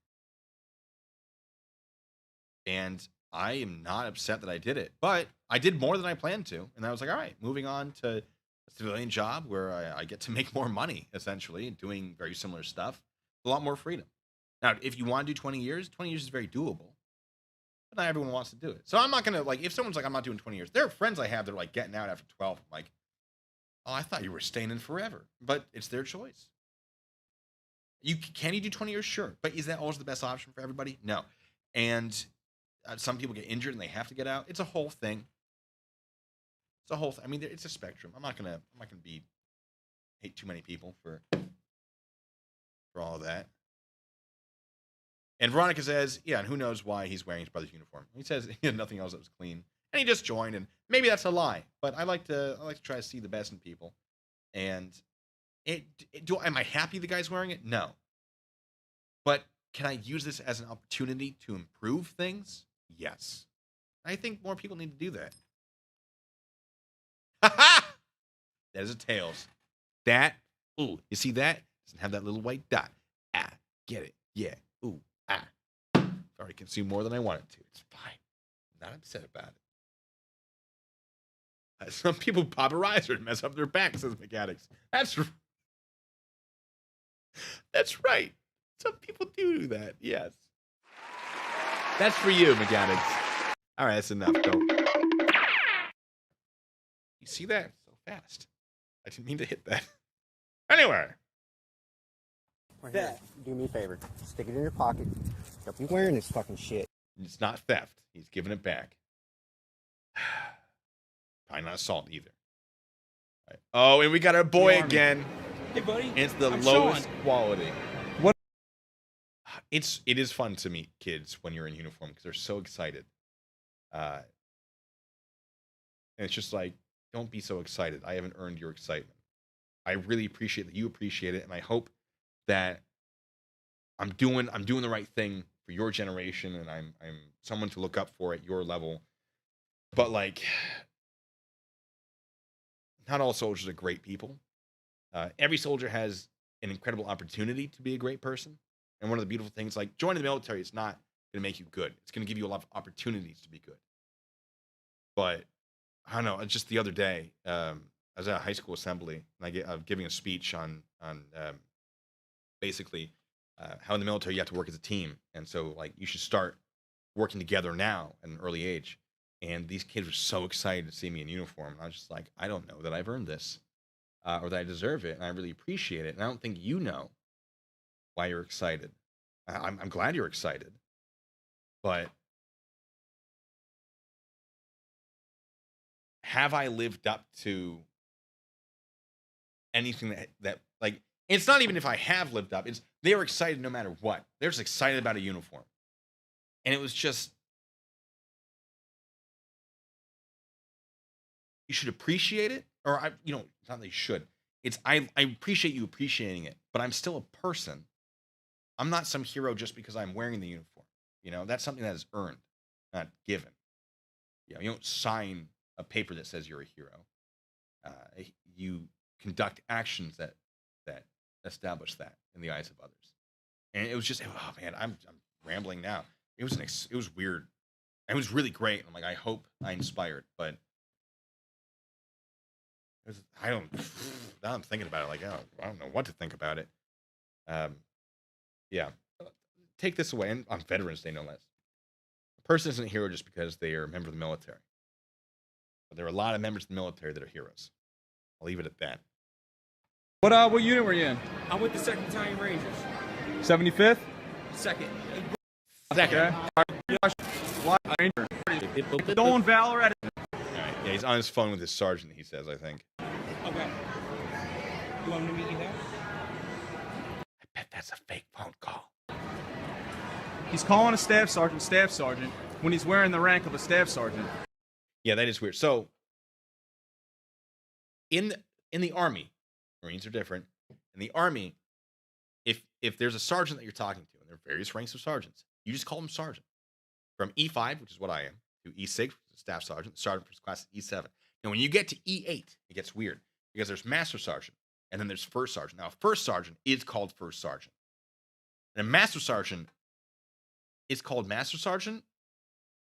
And I am not upset that I did it. But I did more than I planned to. And I was like, all right, moving on to a civilian job where I get to make more money, essentially, and doing very similar stuff. A lot more freedom. Now, if you want to do 20 years is very doable. But not everyone wants to do it. So I'm not going to, like, if someone's like, I'm not doing 20 years. There are friends I have that are, like, getting out after 12. I'm like, oh, I thought you were staying in forever. But it's their choice. Can you do 20 years? Sure. But is that always the best option for everybody? No. And some people get injured and they have to get out. It's a whole thing. It's a whole thing. I mean, it's a spectrum. I'm not gonna hate too many people for all of that. And Veronica says, yeah, and who knows why he's wearing his brother's uniform. He says he had nothing else that was clean, and he just joined. And maybe that's a lie, but I like to try to see the best in people. And am I happy the guy's wearing it? No. But can I use this as an opportunity to improve things? Yes. I think more people need to do that. Ha! That is a tails. That, ooh, you see that? Doesn't have that little white dot. Ah, get it. Yeah. Ooh, ah. Already consumed more than I wanted to. It's fine. I'm not upset about it. Some people pop a riser and mess up their back, says Mechanics. That's That's right. Some people do that. Yes. That's for you, McGadden. All right, that's enough. Go. You see that? So fast. I didn't mean to hit that. Anyway. Here, do me a favor. Stick it in your pocket. Don't be wearing this fucking shit. It's not theft. He's giving it back. Probably not assault either. Right. Oh, and we got our boy again. Hey, buddy. It's the I'm lowest Sean. quality. What? It is fun to meet kids when you're in uniform because they're so excited. And it's just like, don't be so excited. I haven't earned your excitement. I really appreciate that you appreciate it, and I hope that I'm doing the right thing for your generation, and I'm someone to look up for at your level. But like, not all soldiers are great people. Every soldier has an incredible opportunity to be a great person. And one of the beautiful things, like joining the military, is not going to make you good. It's going to give you a lot of opportunities to be good. But I don't know. Just the other day, I was at a high school assembly, and I'm giving a speech on basically how in the military you have to work as a team, and so like you should start working together now at an early age. And these kids were so excited to see me in uniform, and I was just like, I don't know that I've earned this or that I deserve it, and I really appreciate it. And I don't think you know why you're excited. I'm glad you're excited, but have I lived up to anything that like, it's not even if I have lived up, it's they were excited no matter what. They're just excited about a uniform. And it was just, you should appreciate it, or it's not that you should. It's I appreciate you appreciating it, but I'm still a person. I'm not some hero just because I'm wearing the uniform. That's something that is earned, not given. You don't sign a paper that says you're a hero. You conduct actions that establish that in the eyes of others. And it was just, oh man, I'm rambling now. It was weird. It was really great. I'm like, I hope I inspired, but now I'm thinking about it. Like, I don't know what to think about it. Yeah, take this away. And on Veterans Day, no less. A person isn't a hero just because they are a member of the military. But there are a lot of members of the military that are heroes. I'll leave it at that. What unit were you in? I'm with the 2nd Battalion Rangers. 75th? Second. Second. Okay. Stolen Valor at All right. Yeah, he's on his phone with his sergeant, he says, I think. Okay. You want me to meet you there? I bet that's a fake phone call. He's calling a staff sergeant, when he's wearing the rank of a staff sergeant. Yeah, that is weird. So, in the Army, Marines are different. In the Army, if there's a sergeant that you're talking to, and there are various ranks of sergeants, you just call them sergeant. From E5, which is what I am, to E6, which is staff sergeant. Sergeant first class is E7. Now, when you get to E8, it gets weird because there's master sergeant, and then there's first sergeant. Now, a first sergeant is called first sergeant, and a master sergeant is called master sergeant.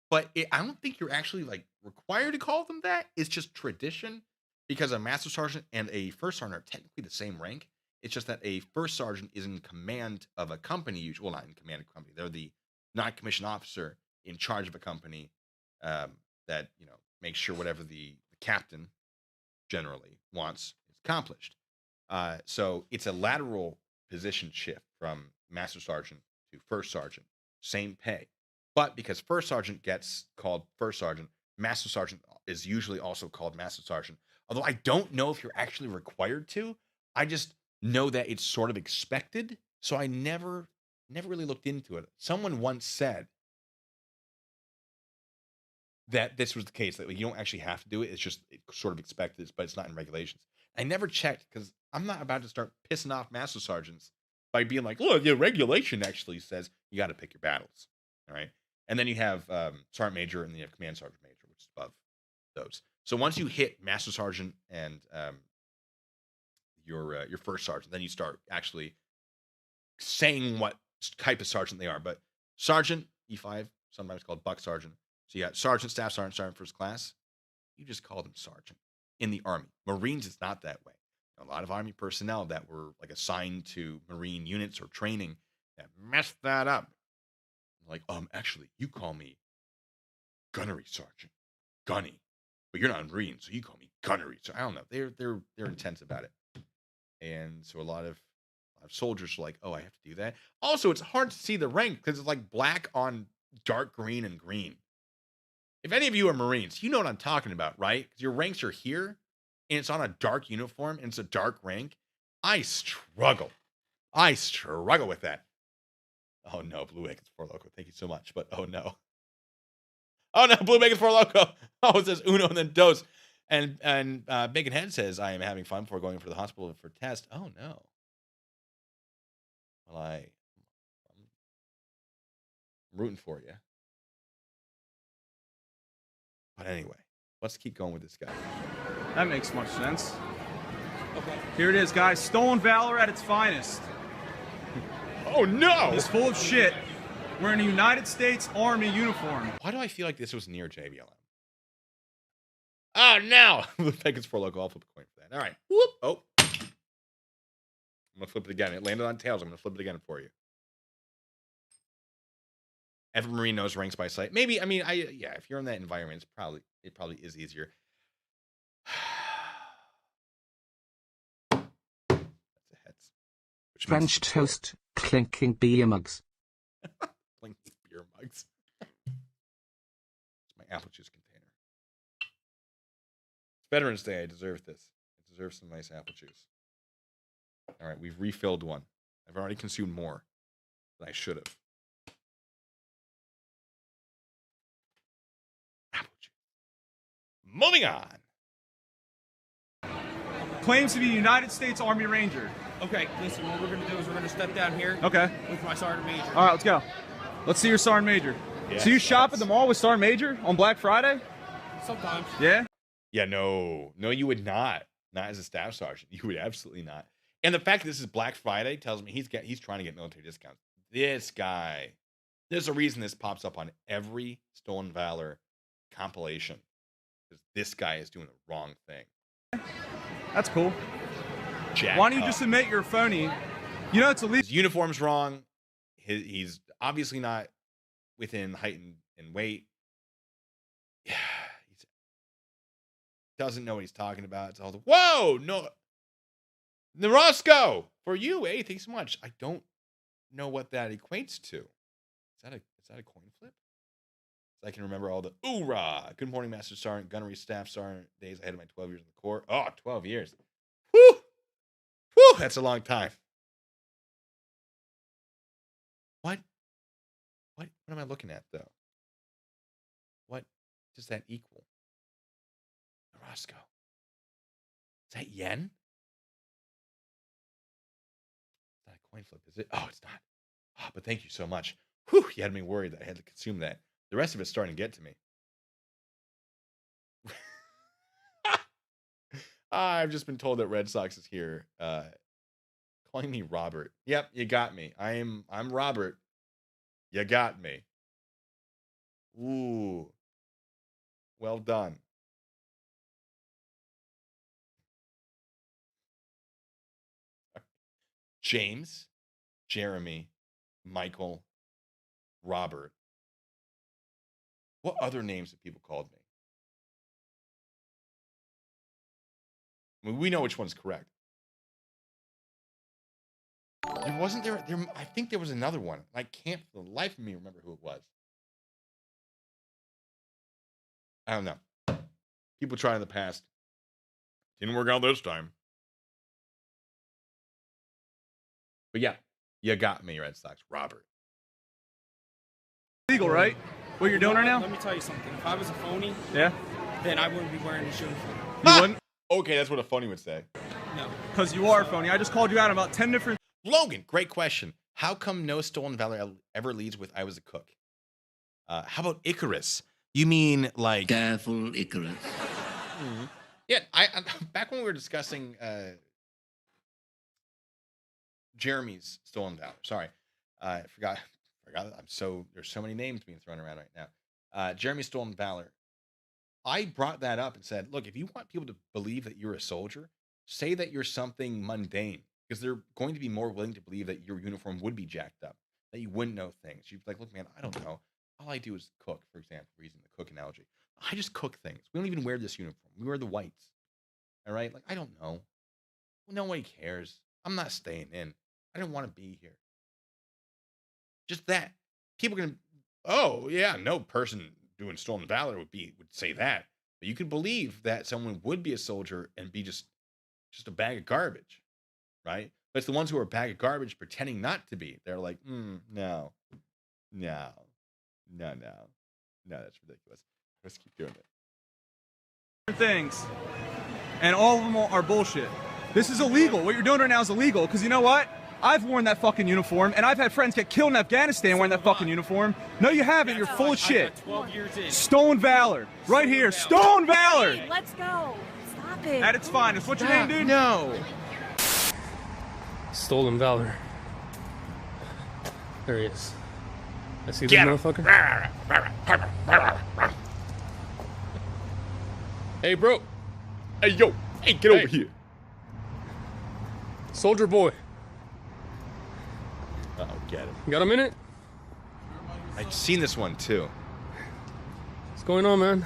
But I don't think you're actually like required to call them that. It's just tradition, because a master sergeant and a first sergeant are technically the same rank. It's just that a first sergeant is in command of a company. Usually, well, not in command of a company. They're the non-commissioned officer in charge of a company that makes sure whatever the captain generally wants is accomplished. So it's a lateral position shift from master sergeant to first sergeant. Same pay. But because first sergeant gets called first sergeant, master sergeant is usually also called master sergeant. Although I don't know if you're actually required to. I just know that it's sort of expected. So I never really looked into it. Someone once said that this was the case, that you don't actually have to do it. It's sort of expected, but it's not in regulations. I never checked because I'm not about to start pissing off master sergeants by being like, look, the regulation actually says you got to pick your battles. All right. And then you have sergeant major, and then you have command sergeant major, which is above those. So once you hit master sergeant and your first sergeant, then you start actually saying what type of sergeant they are. But sergeant, E5, sometimes called buck sergeant. So you got sergeant, staff sergeant, sergeant first class. You just call them sergeant in the Army. Marines, it's not that way. A lot of Army personnel that were like assigned to Marine units or training that messed that up. Like, actually, you call me gunnery sergeant, gunny, but you're not a Marine, so you call me gunnery. So I don't know. They're intense about it, and so a lot of soldiers are like, oh, I have to do that. Also, it's hard to see the rank because it's like black on dark green and green. If any of you are Marines, you know what I'm talking about, right? Because your ranks are here, and it's on a dark uniform, and it's a dark rank. I struggle with that. Oh no, Blue Bacon 4 Loco. Thank you so much. But oh no. Oh no, Blue Bacon 4 Loco. Oh, it says Uno and then Dos. And Bacon Head says, I am having fun before going for the hospital for test. Oh no. Well, I'm rooting for you. But anyway, let's keep going with this guy. That makes much sense. Okay. Here it is, guys. Stolen Valor at its finest. Oh no! He's full of shit. Wearing a United States Army uniform. Why do I feel like this was near JBLM? Oh no! The fake is for local. I'll flip a coin for that. All right. Whoop. Oh. I'm gonna flip it again. It landed on tails. I'm gonna flip it again for you. Every Marine knows ranks by sight. Maybe. I mean, yeah. If you're in that environment, it probably is easier. That's a heads. French toast, clinking beer mugs. Clinking beer mugs. It's my apple juice container. It's Veterans Day. I deserve this. I deserve some nice apple juice. All right, we've refilled one. I've already consumed more than I should have. Apple juice. Moving on. Claims to be a United States Army Ranger. Okay, listen, what we're going to do is we're going to step down here. Okay. With my Sergeant Major. All right, let's go. Let's see your Sergeant Major. Yes, so you shop at the mall with Sergeant Major on Black Friday? Sometimes. Yeah? Yeah, no, you would not. Not as a staff sergeant. You would absolutely not. And the fact that this is Black Friday tells me he's trying to get military discounts. This guy, there's a reason this pops up on every Stolen Valor compilation. Because this guy is doing the wrong thing. That's cool. Jack Why don't you up. just admit you're phony? You know, it's illegal. His uniform's wrong. He's obviously not within height and weight. Yeah, he doesn't know what he's talking about. It's all the, whoa, no. Roscoe, for you, hey, thanks so much. I don't know what that equates to. Is that a coin flip? So I can remember all the oorah. Good morning, Master Sergeant, Gunnery Staff Sergeant days I had in my 12 years in the Corps. Oh, 12 years. Whew. Whew, that's a long time. What am I looking at, though? What does that equal? Roscoe. Is that yen? It's not a coin flip, is it? Oh, it's not. Oh, but thank you so much. Whew, you had me worried that I had to consume that. The rest of it's starting to get to me. I've just been told that Red Sox is here. Calling me Robert. Yep, you got me. I'm Robert. You got me. Ooh. Well done. James, Jeremy, Michael, Robert. What other names have people called me? I mean, we know which one's correct. There wasn't there. I think there was another one. I can't for the life of me remember who it was. I don't know. People tried in the past. Didn't work out this time. But yeah, you got me, Red Sox. Robert. Legal, right? What you're doing right now? Let me tell you something. If I was a phony, Yeah? then I wouldn't be wearing this uniform. You wouldn't? Okay, that's what a phony would say. No. Because you are phony. I just called you out on about 10 different... Logan, great question. How come no Stolen Valor ever leads with I was a cook? How about Icarus? You mean like... Careful, Icarus. Yeah, I back when we were discussing Jeremy's Stolen Valor. Sorry, I forgot. There's so many names being thrown around right now. Jeremy's Stolen Valor. I brought that up and said, look, if you want people to believe that you're a soldier, Say that you're something mundane, because they're going to be more willing to believe that your uniform would be jacked up, that you wouldn't know things. You'd be like, look, man, I don't know. All I do is cook, for example, using the cook analogy. I just cook things. We don't even wear this uniform. We wear the whites. All right? Like, I don't know. Nobody cares. I'm not staying in. I don't want to be here. Just that. People can, oh, yeah, no person doing Stolen Valor would say that. But you could believe that someone would be a soldier and be just a bag of garbage, right? But it's the ones who are a bag of garbage pretending not to be. They're like, no, that's ridiculous. Let's keep doing it. Things, and all of them are bullshit. This is illegal. What you're doing right now is illegal, because you know what? I've worn that fucking uniform, and I've had friends get killed in Afghanistan wearing that fucking uniform. No, you haven't. You're full of shit. 12 years in. Stolen Valor. Right here. Stolen Valor. Hey, let's go. Stop it. At its finest. What's your name, dude? No. Stolen Valor. There he is. I see this Get him. motherfucker. Hey, bro. Hey, yo. Hey, get over here. Soldier boy. Oh, get him. You got a minute? I've seen this one, too. What's going on, man?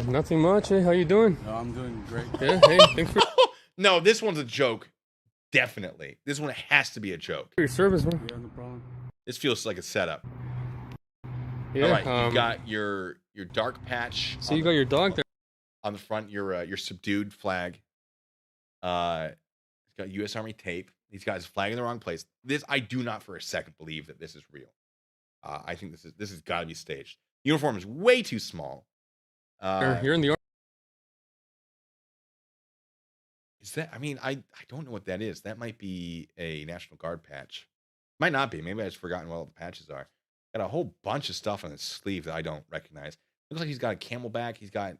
Nothing much. Hey, how you doing? No, I'm doing great. Yeah, hey, thanks for No, this one's a joke. Definitely. This one has to be a joke. your service, man. Yeah, no problem. This feels like a setup. Yeah, All right, you got your dark patch. So you got your dog there. On the front, your subdued flag. He's got U.S. Army tape. He's got his flag in the wrong place. This, I do not for a second believe that this is real. I think this has got to be staged. Uniform is way too small. You're in the army. Is that? I mean, I don't know what that is. That might be a National Guard patch. Might not be. Maybe I've just forgotten what all the patches are. Got a whole bunch of stuff on his sleeve that I don't recognize. Looks like he's got a camelback. He's got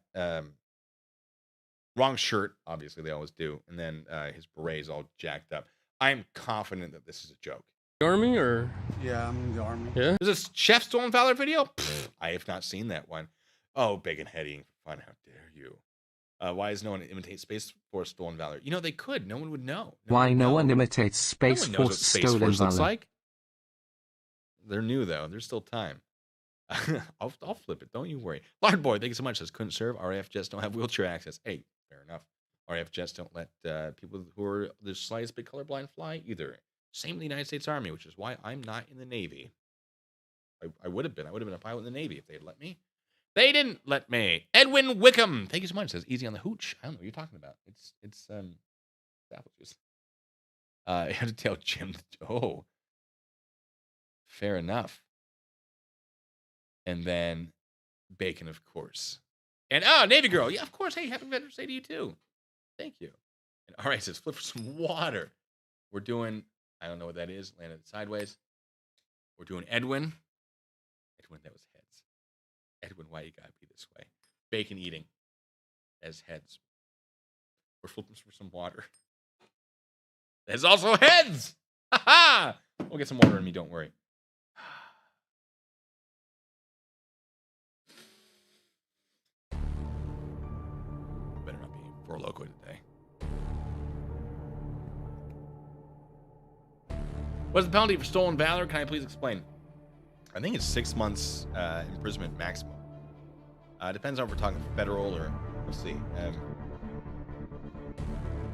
wrong shirt. Obviously, they always do. And then his beret's all jacked up. I'm confident that this is a joke. Army or? Yeah, I'm in the army. Yeah. Is this Chef Stolen Valor video? Pfft, I have not seen that one. Oh, bacon heading for fun. How dare you? Why is no one imitate Space Force Stolen Valor? You know, they could. No one would know. Why no one imitates Space No one knows what Force Space Stolen Force looks Valor? like. They're new, though. There's still time. I'll flip it. Don't you worry. Lard Boy, thank you so much. Says, couldn't serve. RAF jets don't have wheelchair access. Hey, fair enough. RAF jets don't let people who are the slightest bit colorblind fly either. Same in the United States Army, which is why I'm not in the Navy. I would have been. I would have been a pilot in the Navy if they'd let me. They didn't let me. Edwin Wickham, thank you so much. Says easy on the hooch. I don't know what you're talking about. It's apple juice. I had to tell Jim. Oh, fair enough. And then bacon, of course. And Navy girl, yeah, of course. Hey, happy Veterans Day to you too. Thank you. And all right, says flip for some water. We're doing. I don't know what that is. Landed sideways. We're doing Edwin. Edwin, that was heads. Edwin, why you gotta be this way? Bacon eating as heads. We're flipping for some water. There's also heads. Ha ha! We'll get some water in me. Don't worry. Better not be for loco today. What's the penalty for Stolen Valor? Can I please explain? I think it's 6 months imprisonment maximum. Depends on if we're talking federal or let's see.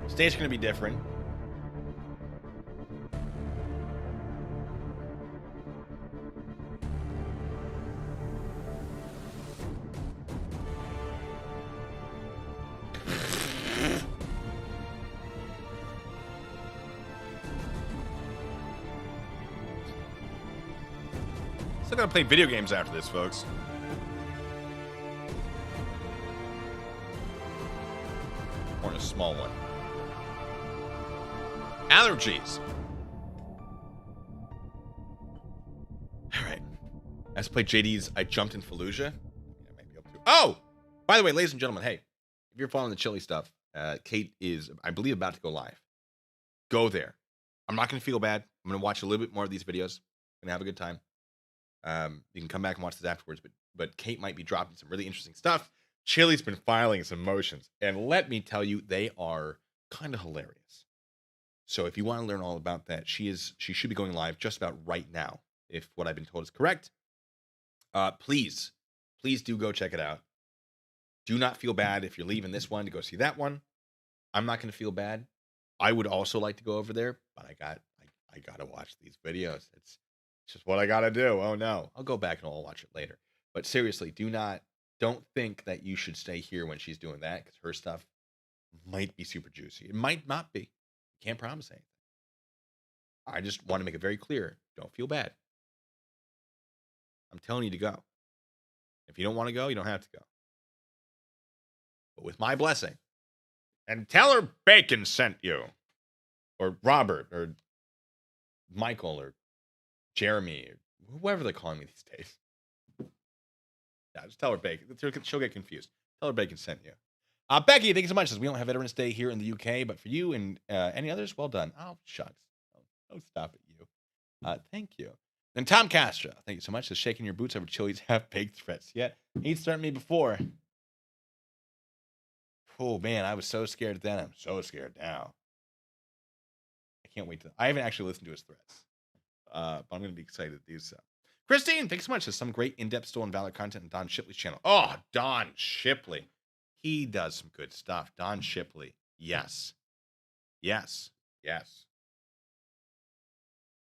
State's going to be different. Still gotta play video games after this, folks. Or in a small one. Allergies. All right. Let's play JD's I Jumped in Fallujah. I might be able to. Oh! By the way, ladies and gentlemen, hey, if you're following the Chille stuff, Kate is, I believe, about to go live. Go there. I'm not going to feel bad. I'm going to watch a little bit more of these videos. I'm going to have a good time. You can come back and watch this afterwards, but Kate might be dropping some really interesting stuff. Chille's been filing some motions, and let me tell you, they are kind of hilarious. So if you want to learn all about that, she should be going live just about right now, if what I've been told is correct. Please do go check it out. Do not feel bad if you're leaving this one to go see that one. I'm not going to feel bad. I would also like to go over there, but I got to watch these videos. It's just what I got to do. Oh no. I'll go back and I'll watch it later. But seriously, don't think that you should stay here when she's doing that, because her stuff might be super juicy. It might not be. Can't promise anything. I just want to make it very clear. Don't feel bad. I'm telling you to go. If you don't want to go, you don't have to go. But with my blessing. And tell her Bacon sent you. Or Robert, or Michael, or Jeremy, or whoever they're calling me these days. Yeah, just tell her Bacon. She'll get confused. Tell her Bacon sent you. Becky, thank you so much. Says we don't have Veterans Day here in the UK, but for you and any others, well done. Oh, shucks. Don't stop at you. Thank you. And Tom Castro, thank you so much. Says shaking your boots over Chille's half-baked threats. Yeah, he's threatened me before. Oh, man, I was so scared then. I'm so scared now. I can't wait I haven't actually listened to his threats, but I'm going to be excited to do so. Christine, thanks so much. There's some great in-depth Stolen Valor content on Don Shipley's channel. Oh, Don Shipley. He does some good stuff. Don Shipley. Yes. Yes. Yes.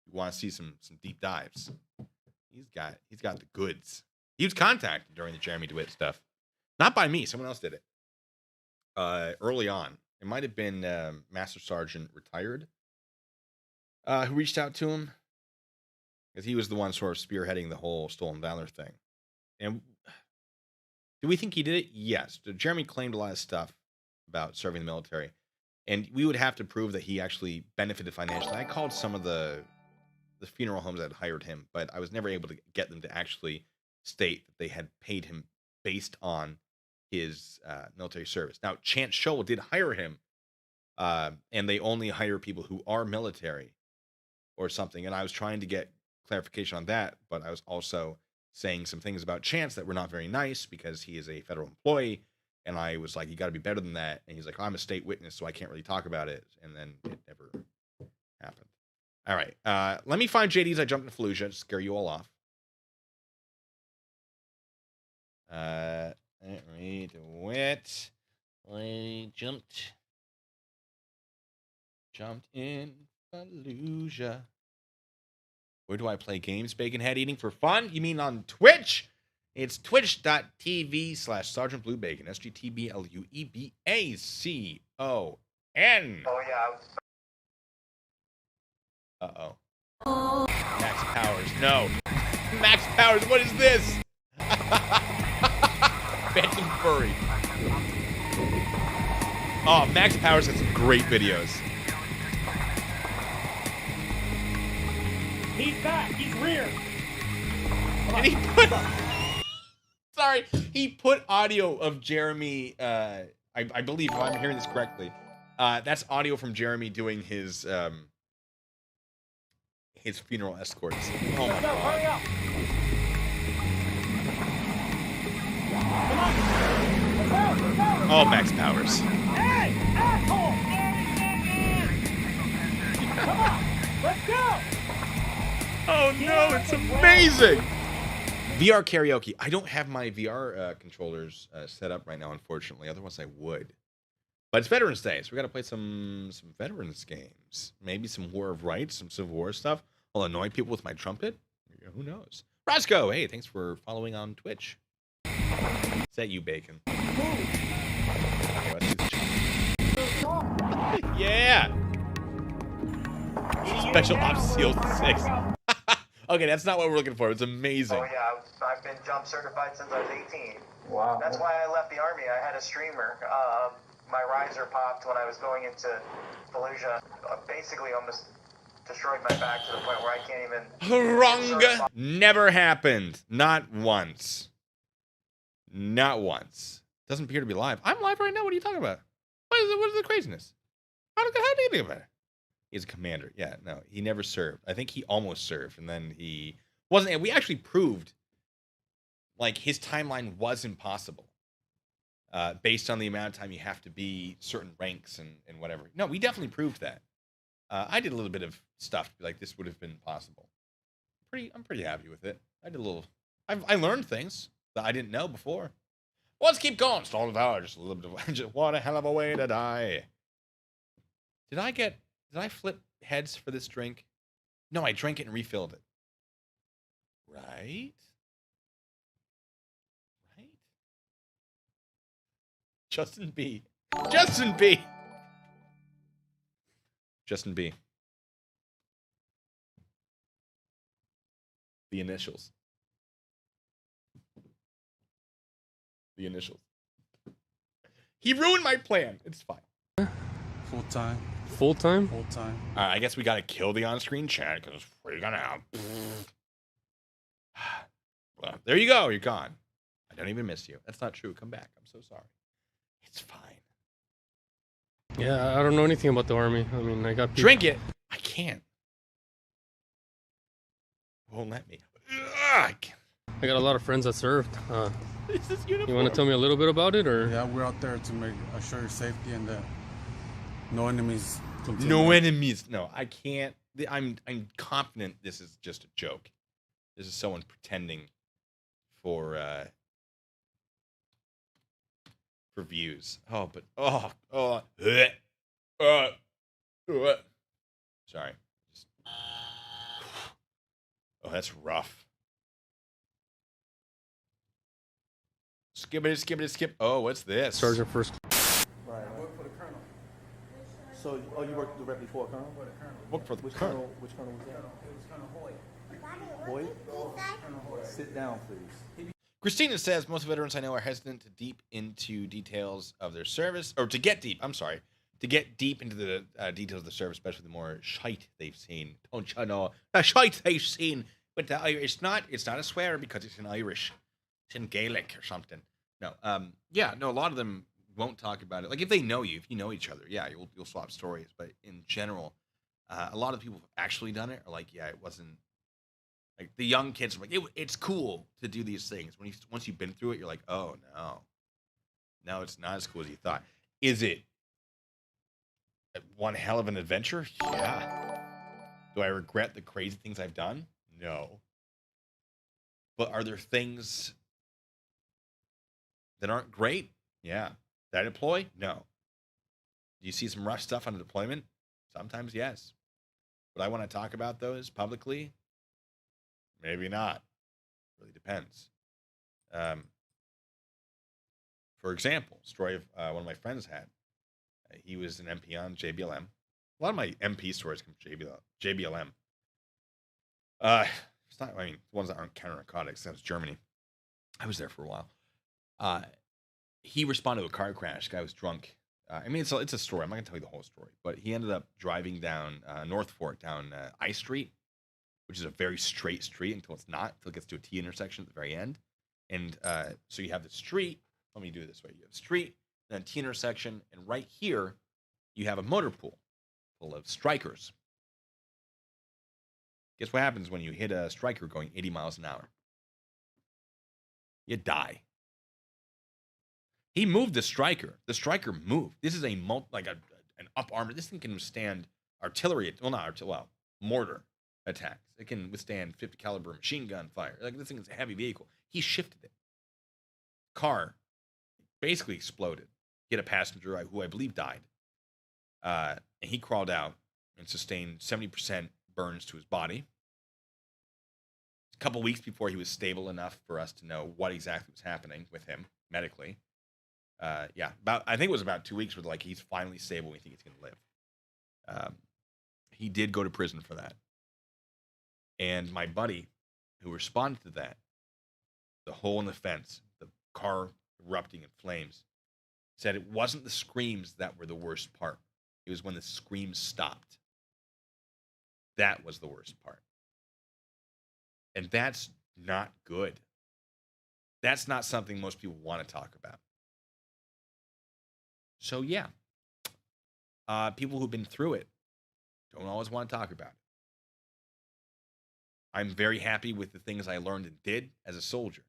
You want to see some deep dives. He's got the goods. He was contacted during the Jeremy DeWitt stuff. Not by me. Someone else did it. Early on. It might have been Master Sergeant retired who reached out to him. Because he was the one sort of spearheading the whole Stolen Valor thing. And do we think he did it? Yes. Jeremy claimed a lot of stuff about serving the military. And we would have to prove that he actually benefited financially. I called some of the funeral homes that had hired him, but I was never able to get them to actually state that they had paid him based on his military service. Now, Chance Scholl did hire him, and they only hire people who are military or something. And I was trying to get clarification on that, but I was also saying some things about Chance that were not very nice because he is a federal employee. And I was like, you got to be better than that. And he's like, I'm a state witness, so I can't really talk about it. And then it never happened. All right. Let me find JD's I Jumped in Fallujah to scare you all off. Let me do it. I jumped in Fallujah. Where do I play games, Baconhead Eating for fun? You mean on Twitch? It's twitch.tv/Sergeant Blue Bacon. SGTBLUEBACON. Oh, yeah. Uh-oh. Max Powers. No. Max Powers, what is this? Phantom Furry. Oh, Max Powers has some great videos. He's back. He's rear. And he put audio of Jeremy, I believe, if I'm hearing this correctly, that's audio from Jeremy doing his funeral escorts. Oh my God. Hurry up. Oh, Max Powers. Hey, asshole! Come on, let's go! Oh no, it's amazing! VR karaoke. I don't have my VR controllers set up right now, unfortunately. Otherwise, I would. But it's Veterans Day, so we got to play some Veterans games. Maybe some War of Rights, some Civil War stuff. I'll annoy people with my trumpet. Who knows? Roscoe, hey, thanks for following on Twitch. Is that you, Bacon? Yeah! Special Ops SEAL 6. Okay, that's not what we're looking for. It's amazing. Oh yeah, I've been jump certified since I was 18. Wow. That's why I left the Army. I had a streamer. My riser popped when I was going into Fallujah. Basically almost destroyed my back to the point where I can't even... Wrong! Never happened. Not once. Not once. Doesn't appear to be live. I'm live right now. What are you talking about? What is the craziness? How do you think about it? He's a commander. Yeah, no, he never served. I think he almost served, and then he wasn't. And we actually proved, like, his timeline was impossible. based on the amount of time you have to be certain ranks and whatever. No, we definitely proved that. I did a little bit of stuff to be like, this would have been possible. I'm pretty happy with it. I did a little. I learned things that I didn't know before. Well, let's keep going. Stolen Valor, just a little bit of. Just, what a hell of a way to die. Did I flip heads for this drink? No, I drank it and refilled it. Right? Justin B. Justin B. Justin B. The initials. The initials. He ruined my plan. It's fine. Full time. Full time? Full time. All right, I guess we got to kill the on-screen chat because it's freaking out. Well, there you go. You're gone. I don't even miss you. That's not true. Come back. I'm so sorry. It's fine. Yeah, I don't know anything about the army. I mean, I got people. Drink it. I can't. Won't let me. I got a lot of friends that served. This is uniform. You want to tell me a little bit about it, or? Yeah, we're out there to make assure your safety and no enemies. No enemies. No, I can't. I'm confident this is just a joke. This is someone pretending for views. Oh, but sorry. Oh, that's rough. Skip it, skip it, skip. Oh, what's this? Sergeant first. Right. I work for the colonel. So, you worked directly for a colonel? For the colonel. Work for the Which colonel. colonel? Which colonel was that? It was Colonel Hoyt. Hoyt? Sit down, please. Christina says most veterans I know are hesitant to deep into details of their service, or to get deep. I'm sorry, to get deep into the details of the service, especially the more shite they've seen. Don't you know the shite they've seen? But it's not a swear because it's in Irish, it's in Gaelic or something. No, yeah, no. A lot of them won't talk about it. Like if they know you, if you know each other, yeah, you'll swap stories. But in general, a lot of people who've actually done it are like, yeah, it wasn't. Like the young kids are like, it's cool to do these things. Once you've been through it, you're like, oh no, it's not as cool as you thought. Is it one hell of an adventure? Yeah. Do I regret the crazy things I've done? No. But are there things that aren't great? Yeah. Did I deploy? No. Do you see some rough stuff on a deployment? Sometimes, yes. Would I want to talk about those publicly? Maybe not. Really depends. For example, story of one of my friends had. He was an MP on JBLM. A lot of my MP stories come from JBLM. It's not. I mean, the ones that aren't counter narcotics. That's Germany. I was there for a while. He responded to a car crash. Guy was drunk. I mean, it's a story. I'm not gonna tell you the whole story, but he ended up driving down North Fork down I Street, which is a very straight street until it's not, until it gets to a T intersection at the very end. And so you have the street. Let me do it this way. You have street, then T intersection, and right here, you have a motor pool full of strikers. Guess what happens when you hit a striker going 80 miles an hour? You die. He moved the striker. The striker moved. This is an up armor. This thing can withstand artillery. Well, mortar attacks. It can withstand 50 caliber machine gun fire. Like this thing is a heavy vehicle. He shifted it. Car basically exploded. Hit a passenger who I believe died. And he crawled out and sustained 70% burns to his body. A couple weeks before he was stable enough for us to know what exactly was happening with him medically. I think it was about 2 weeks where like he's finally stable. We think he's going to live. He did go to prison for that. And my buddy who responded to that, the hole in the fence, the car erupting in flames, said it wasn't the screams that were the worst part. It was when the screams stopped. That was the worst part. And that's not good. That's not something most people want to talk about. So yeah, people who've been through it don't always want to talk about it. I'm very happy with the things I learned and did as a soldier.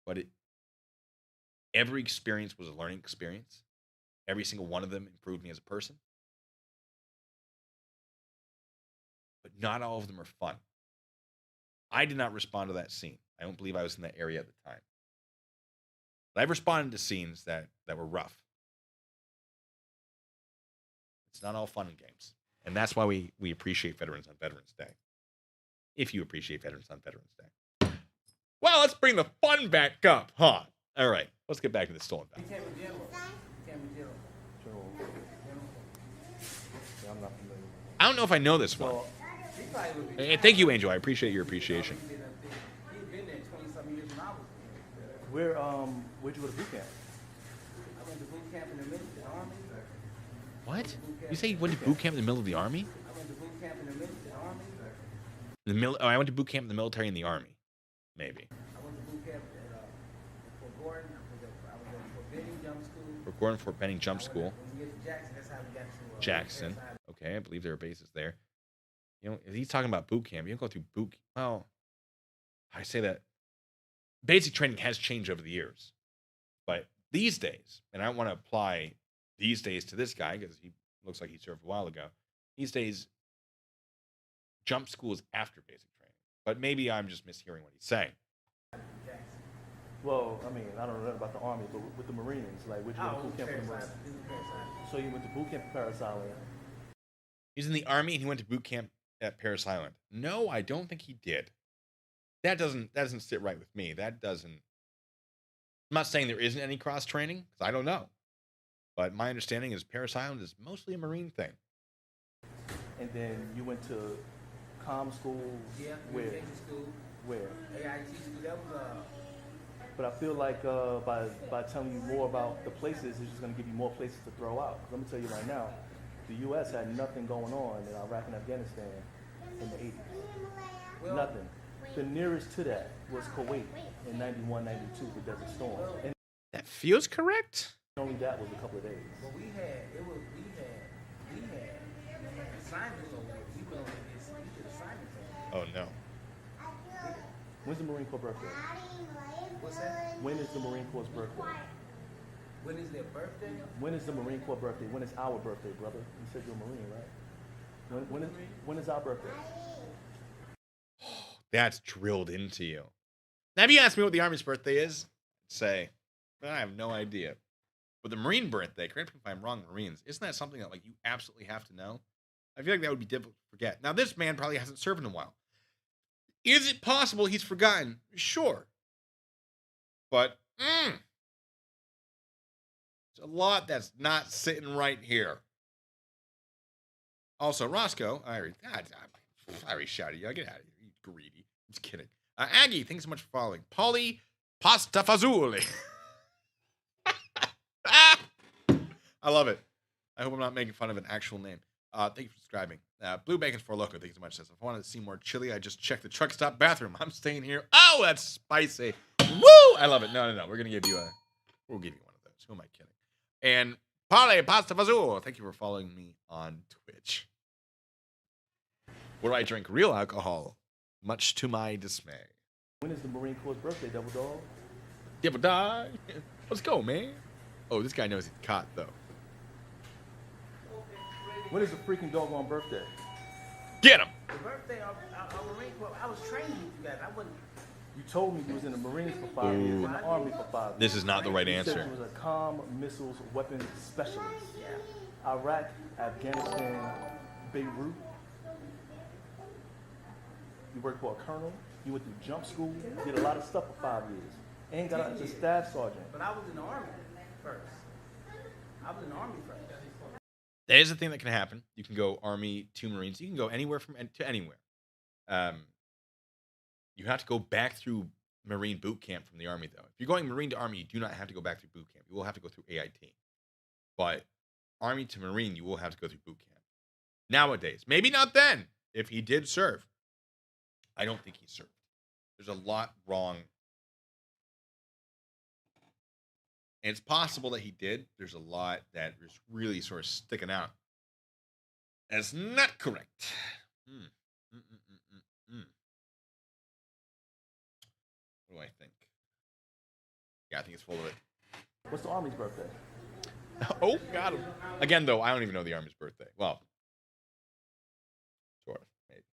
But Every experience was a learning experience. Every single one of them improved me as a person. But not all of them are fun. I did not respond to that scene. I don't believe I was in that area at the time. But I've responded to scenes that were rough. It's not all fun and games. And that's why we appreciate veterans on Veterans Day. If you appreciate veterans on Veterans Day. Well, let's bring the fun back up, huh? All right, let's get back to the Stolen Valor. I don't know if I know this one. Hey, thank you, Angel. I appreciate your appreciation. Where'd you go to boot camp? I went to boot camp in the Army. What? You say you went to boot camp in the middle of the Army? I went to boot camp in the Army. I went to boot camp in the military and the Army. Maybe. I went to boot camp at Fort Gordon. I was at Fort Benning Jump School. Fort Gordon, Fort Benning Jump School. When we get to Jackson, that's how we got to Jackson. Okay, I believe there are bases there. You know, if he's talking about boot camp, you don't go through boot. Well, I say that basic training has changed over the years, but these days, and I don't want to apply these days to this guy because he looks like he served a while ago. These days, jump school is after basic training, but maybe I'm just mishearing what he's saying. Well, I mean, I don't know nothing about the Army, but with the Marines, like, where'd you go to boot camp for the Marines? So you went to boot camp at Parris Island? He's in the Army and he went to boot camp at Parris Island. No, I don't think he did. That doesn't sit right with me. That doesn't. I'm not saying there isn't any cross training because I don't know, but my understanding is Parris Island is mostly a Marine thing. And then you went to comm school. Yeah, where? School. Where? AIT school. That was But I feel like by telling you more about the places, it's just going to give you more places to throw out. Let me tell you right now, the U.S. had nothing going on in Iraq and Afghanistan in the 80s. Well, nothing. The nearest to that was Kuwait in 91, 92, the Desert Storm. And that feels correct. Only that was a couple of days. Well, we had assignments over there. We went over there. We did assignments over there. Oh no. When's the Marine Corps birthday? What's that? When is the Marine Corps' birthday? When is their birthday? When is the Marine Corps birthday? When is our birthday, brother? You said you're a Marine, right? When is our birthday? That's drilled into you. Now, if you ask me what the Army's birthday is, I'd say, I have no idea. But the Marine birthday, correct me if I'm wrong, Marines, isn't that something that like you absolutely have to know? I feel like that would be difficult to forget. Now, this man probably hasn't served in a while. Is it possible he's forgotten? Sure. But, there's a lot that's not sitting right here. Also, Roscoe, I already shouted you. Get out of here. You greedy. I'm just kidding. Aggie, thanks so much for following. Polly Pastafazuli. I love it. I hope I'm not making fun of an actual name. Thank you for subscribing. Blue Bacon for Loco, thank you so much. Says, if I wanted to see more Chille, I just checked the truck stop bathroom. I'm staying here. Oh, that's spicy. Woo! I love it. No. We'll give you one of those. Who am I kidding? And Polly Pastafazul, thank you for following me on Twitch. Where I drink real alcohol, much to my dismay. When is the Marine Corps' birthday, Double Dog? Double Dog. Let's go, man. Oh, this guy knows he's caught, though. When is the freaking doggone birthday? Get him. The birthday of Marine Corps, I was training with you guys. I wasn't. You told me you was in the Marines for 5 years, in the Army for 5 years. This is not the right You answer. said you was a comm missiles weapons specialist. Yeah. Iraq, Afghanistan, Beirut. You worked for a colonel. You went through jump school. You did a lot of stuff for 5 years. And got out as a staff sergeant. But I was in the Army first. That is a thing that can happen. You can go Army to Marines. You can go anywhere to anywhere. You have to go back through Marine boot camp from the Army, though. If you're going Marine to Army, you do not have to go back through boot camp. You will have to go through AIT. But Army to Marine, you will have to go through boot camp. Nowadays. Maybe not then, if he did serve. I don't think he served. There's a lot wrong. And it's possible that he did. There's a lot that is really sort of sticking out as not correct. What do I think? Yeah, I think it's full of it. What's the Army's birthday? Oh, got him. Again, though, I don't even know the Army's birthday. Well, sort of, maybe.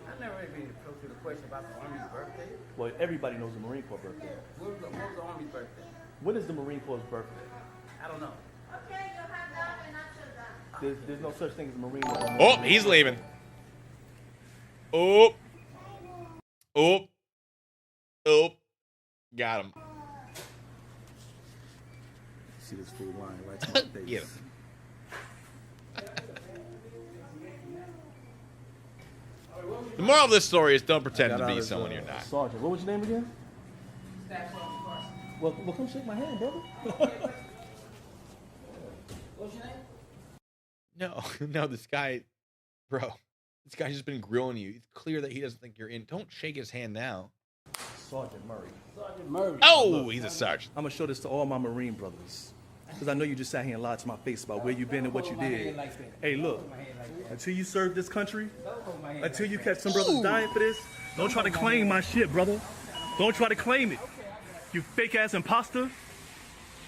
I never really been close to the question about the Army's birthday. Well, everybody knows the Marine Corps birthday. What was the Army's birthday? When is the Marine Corps' birthday? I don't know. Okay, you'll have that and not your that. There's no such thing as a Marine. Oh, he's leaving. Oh. Oh. Oh. Got him. See this fool lying right to my face. Get him. The moral of this story is don't pretend to be someone you're not. Sergeant, what was your name again? Well, come shake my hand, brother. What's your name? No, this guy, bro, this guy's just been grilling you. It's clear that he doesn't think you're in. Don't shake his hand now. Sergeant Murray. Sergeant Murray. Oh, Look, he's a sergeant. I'm going to show this to all my Marine brothers. Because I know you just sat here and lied to my face about where you've been and what you did. Hey, look, until you serve this country, until you catch some brothers dying for this, don't try to claim my shit, brother. Don't try to claim it. You fake-ass imposter.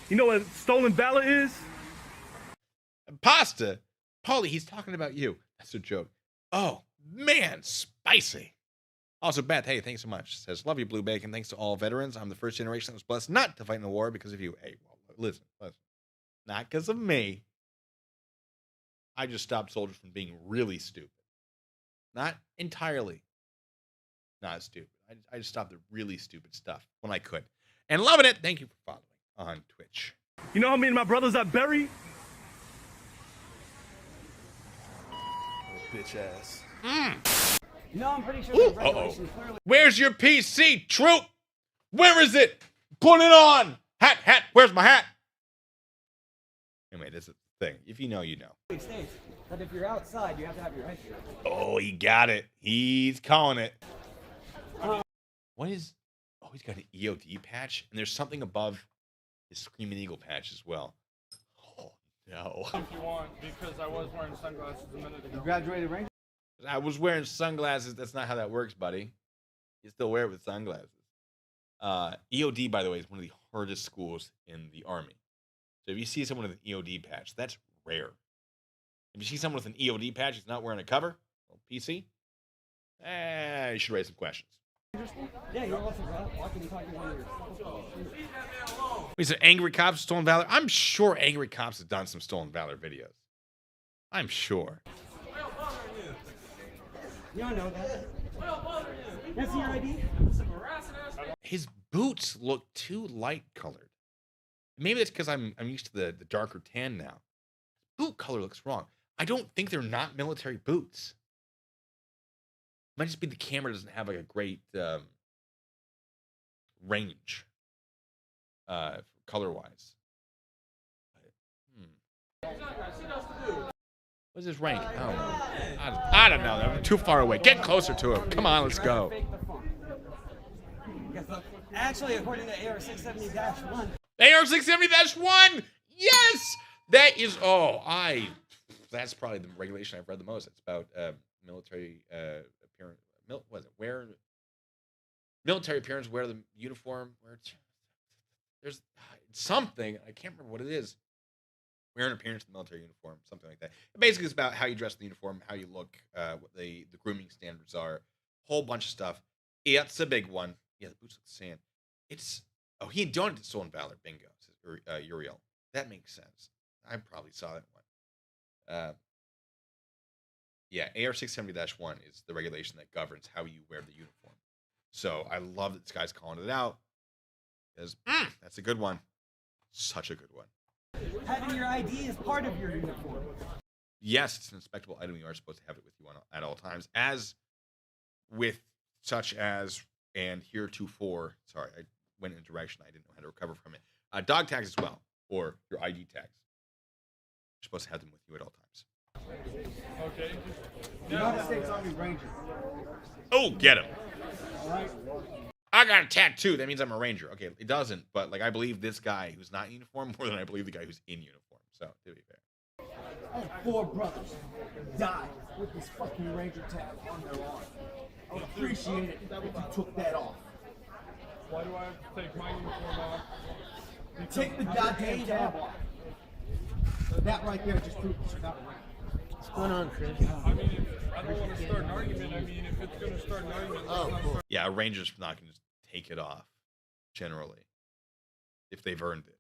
You know what Stolen Valor is? Pasta? Paulie, he's talking about you. That's a joke. Oh, man, spicy. Also, Beth, hey, thanks so much. Says, love you, Blue Bacon. Thanks to all veterans. I'm the first generation that was blessed not to fight in the war because of you. Hey, well, listen. Not because of me. I just stopped soldiers from being really stupid. Not entirely not stupid. I just stopped the really stupid stuff when I could. And loving it. Thank you for following on Twitch. You know how many of my brothers I buried? Bitch ass. No, I'm pretty sure Ooh, the regulations clearly. Where's your PC, troop? Where is it? Put it on. Hat. Where's my hat? Anyway, this is the thing. If you know, you know. States that if you're outside, you have to have your head shield. Oh, he got it. He's calling it. What is... Oh, he's got an EOD patch, and there's something above his Screaming Eagle patch as well. Oh, no. If you want, because I was wearing sunglasses a minute ago. You graduated Ranger? I was wearing sunglasses. That's not how that works, buddy. You still wear it with sunglasses. EOD, by the way, is one of the hardest schools in the Army. So if you see someone with an EOD patch, that's rare. If you see someone with an EOD patch who's not wearing a cover, or PC, you should raise some questions. Yeah, you're also walking and talking one of your. He said Angry Cops with Stolen Valor. I'm sure Angry Cops have done some Stolen Valor videos. I'm sure. You don't know that. That's your ID? His boots look too light colored. Maybe that's because I'm used to the darker tan now. Boot color looks wrong. I don't think they're not military boots. Might just be the camera doesn't have like a great range color wise. What's his rank? I don't know. I'm too far away. Get closer to him. Come on, let's go. Actually, according to AR-670-1. AR-670-1! Yes! That is, that's probably the regulation I've read the most. It's about military appearance. Military appearance, wear the uniform. There's something, I can't remember what it is. Wear an appearance in the military uniform, something like that. Basically, it's about how you dress in the uniform, how you look, what the grooming standards are, whole bunch of stuff. Yeah, it's a big one. Yeah, the boots look the same. He donated Stolen Valor. Bingo, says Uriel. That makes sense. I probably saw that one. Yeah, AR-670-1 is the regulation that governs how you wear the uniform. So I love that this guy's calling it out. Because that's a good one. Such a good one. Having your ID is part of your uniform. Yes, it's an inspectable item. You are supposed to have it with you at all times. As with such as and heretofore. Sorry, I went in a direction I didn't know how to recover from it. Dog tags as well, or your ID tags. You're supposed to have them with you at all times. Okay. United States Army Ranger. Oh, get him. All right. I got a tattoo. That means I'm a ranger. Okay, it doesn't, but like I believe this guy who's not in uniform more than I believe the guy who's in uniform. So, to be fair. I had 4 brothers died with this fucking Ranger tag on their arm. I would appreciate it if you took that off. Why do I have to take my uniform off? You take the goddamn tab off. That right there just proves you're not a ranger. What's going on, Chris? I mean, I don't want to start an argument. I mean, if it's going to start an argument, cool. Yeah, a ranger's not going to just take it off, generally, if they've earned it.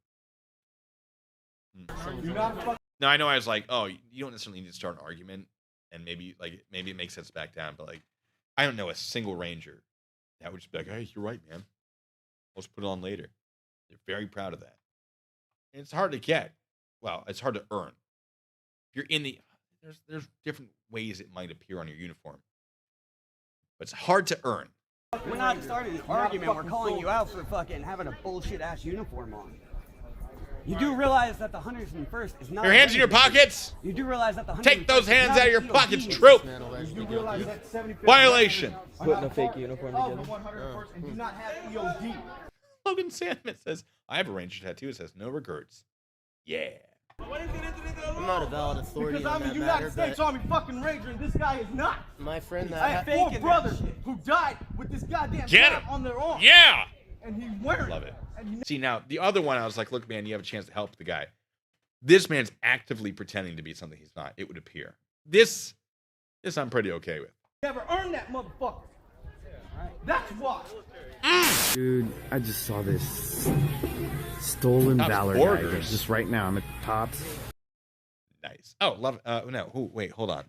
You're not a fucking... No, I know I was like, oh, you don't necessarily need to start an argument, and maybe it makes sense to back down, but like, I don't know a single ranger that would just be like, hey, you're right, man. Let's put it on later. They're very proud of that. And it's hard to get. Well, it's hard to earn. If you're in the... There's different ways it might appear on your uniform. But it's hard to earn. We're not starting an argument. We're calling you out for fucking having a bullshit-ass uniform on. You do realize that the 101st is not... Your hands in your pockets! You do realize that the 101st... Take those hands out of your pockets, troop! You do realize that 75th Violation! Putting a fake uniform of together. the 101st and do not have EOD. Logan Sandman says, I have a ranger tattoo. It says, no regrets. Yeah. I'm not a valid authority Because on I'm a that United matter, States but Army fucking ranger and this guy is not. my friend I have that... 4 brothers who died with this goddamn Get tab him. on their arm. Yeah! And he's wearing Love it. And See, now, the other one, I was like, look, man, you have a chance to help the guy. This man's actively pretending to be something he's not, it would appear. This I'm pretty okay with. never earned that motherfucker. That's why. Dude, I just saw this Stolen Tops Valor Borders. guy just right now. I'm at Tops. Nice. Oh, love no. Ooh, wait, hold on.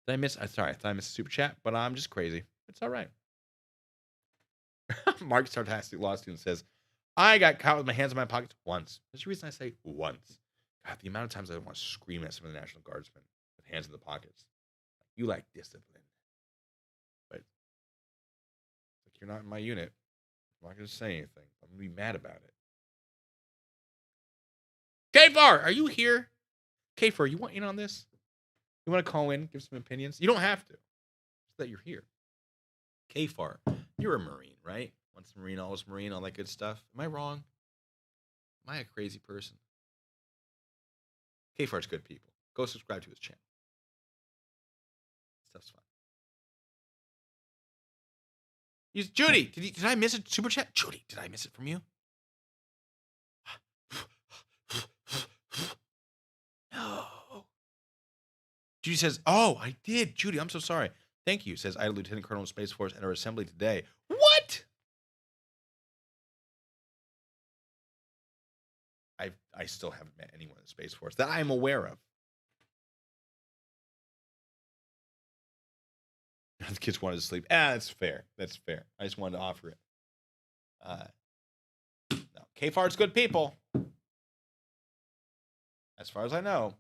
Did I miss? Sorry, I thought I missed a super chat, but I'm just crazy. It's all right. Mark Sartastic Law Student says, I got caught with my hands in my pockets once. That's the reason I say once. God, the amount of times I want to scream at some of the National Guardsmen with hands in the pockets. You like discipline. But like, you're not in my unit. I'm not going to say anything. I'm going to be mad about it. Kfar, are you here? Kfar, you want in on this? You want to call in, give some opinions? You don't have to. Just that you're here. Kfar, you're a Marine, right? Once a Marine, always a Marine, all that good stuff. Am I wrong? Am I a crazy person? Kfar's good people. Go subscribe to his channel. Stuff's fun. Judy, did I miss a super chat? Judy, did I miss it from you? No. Judy says, oh, I did. Judy, I'm so sorry. Thank you. Says, I had a Lieutenant Colonel of Space Force at our assembly today. What? I still haven't met anyone in the Space Force that I'm aware of. The kids wanted to sleep. That's fair. That's fair. I just wanted to offer it. No, Kfar's good people. As far as I know.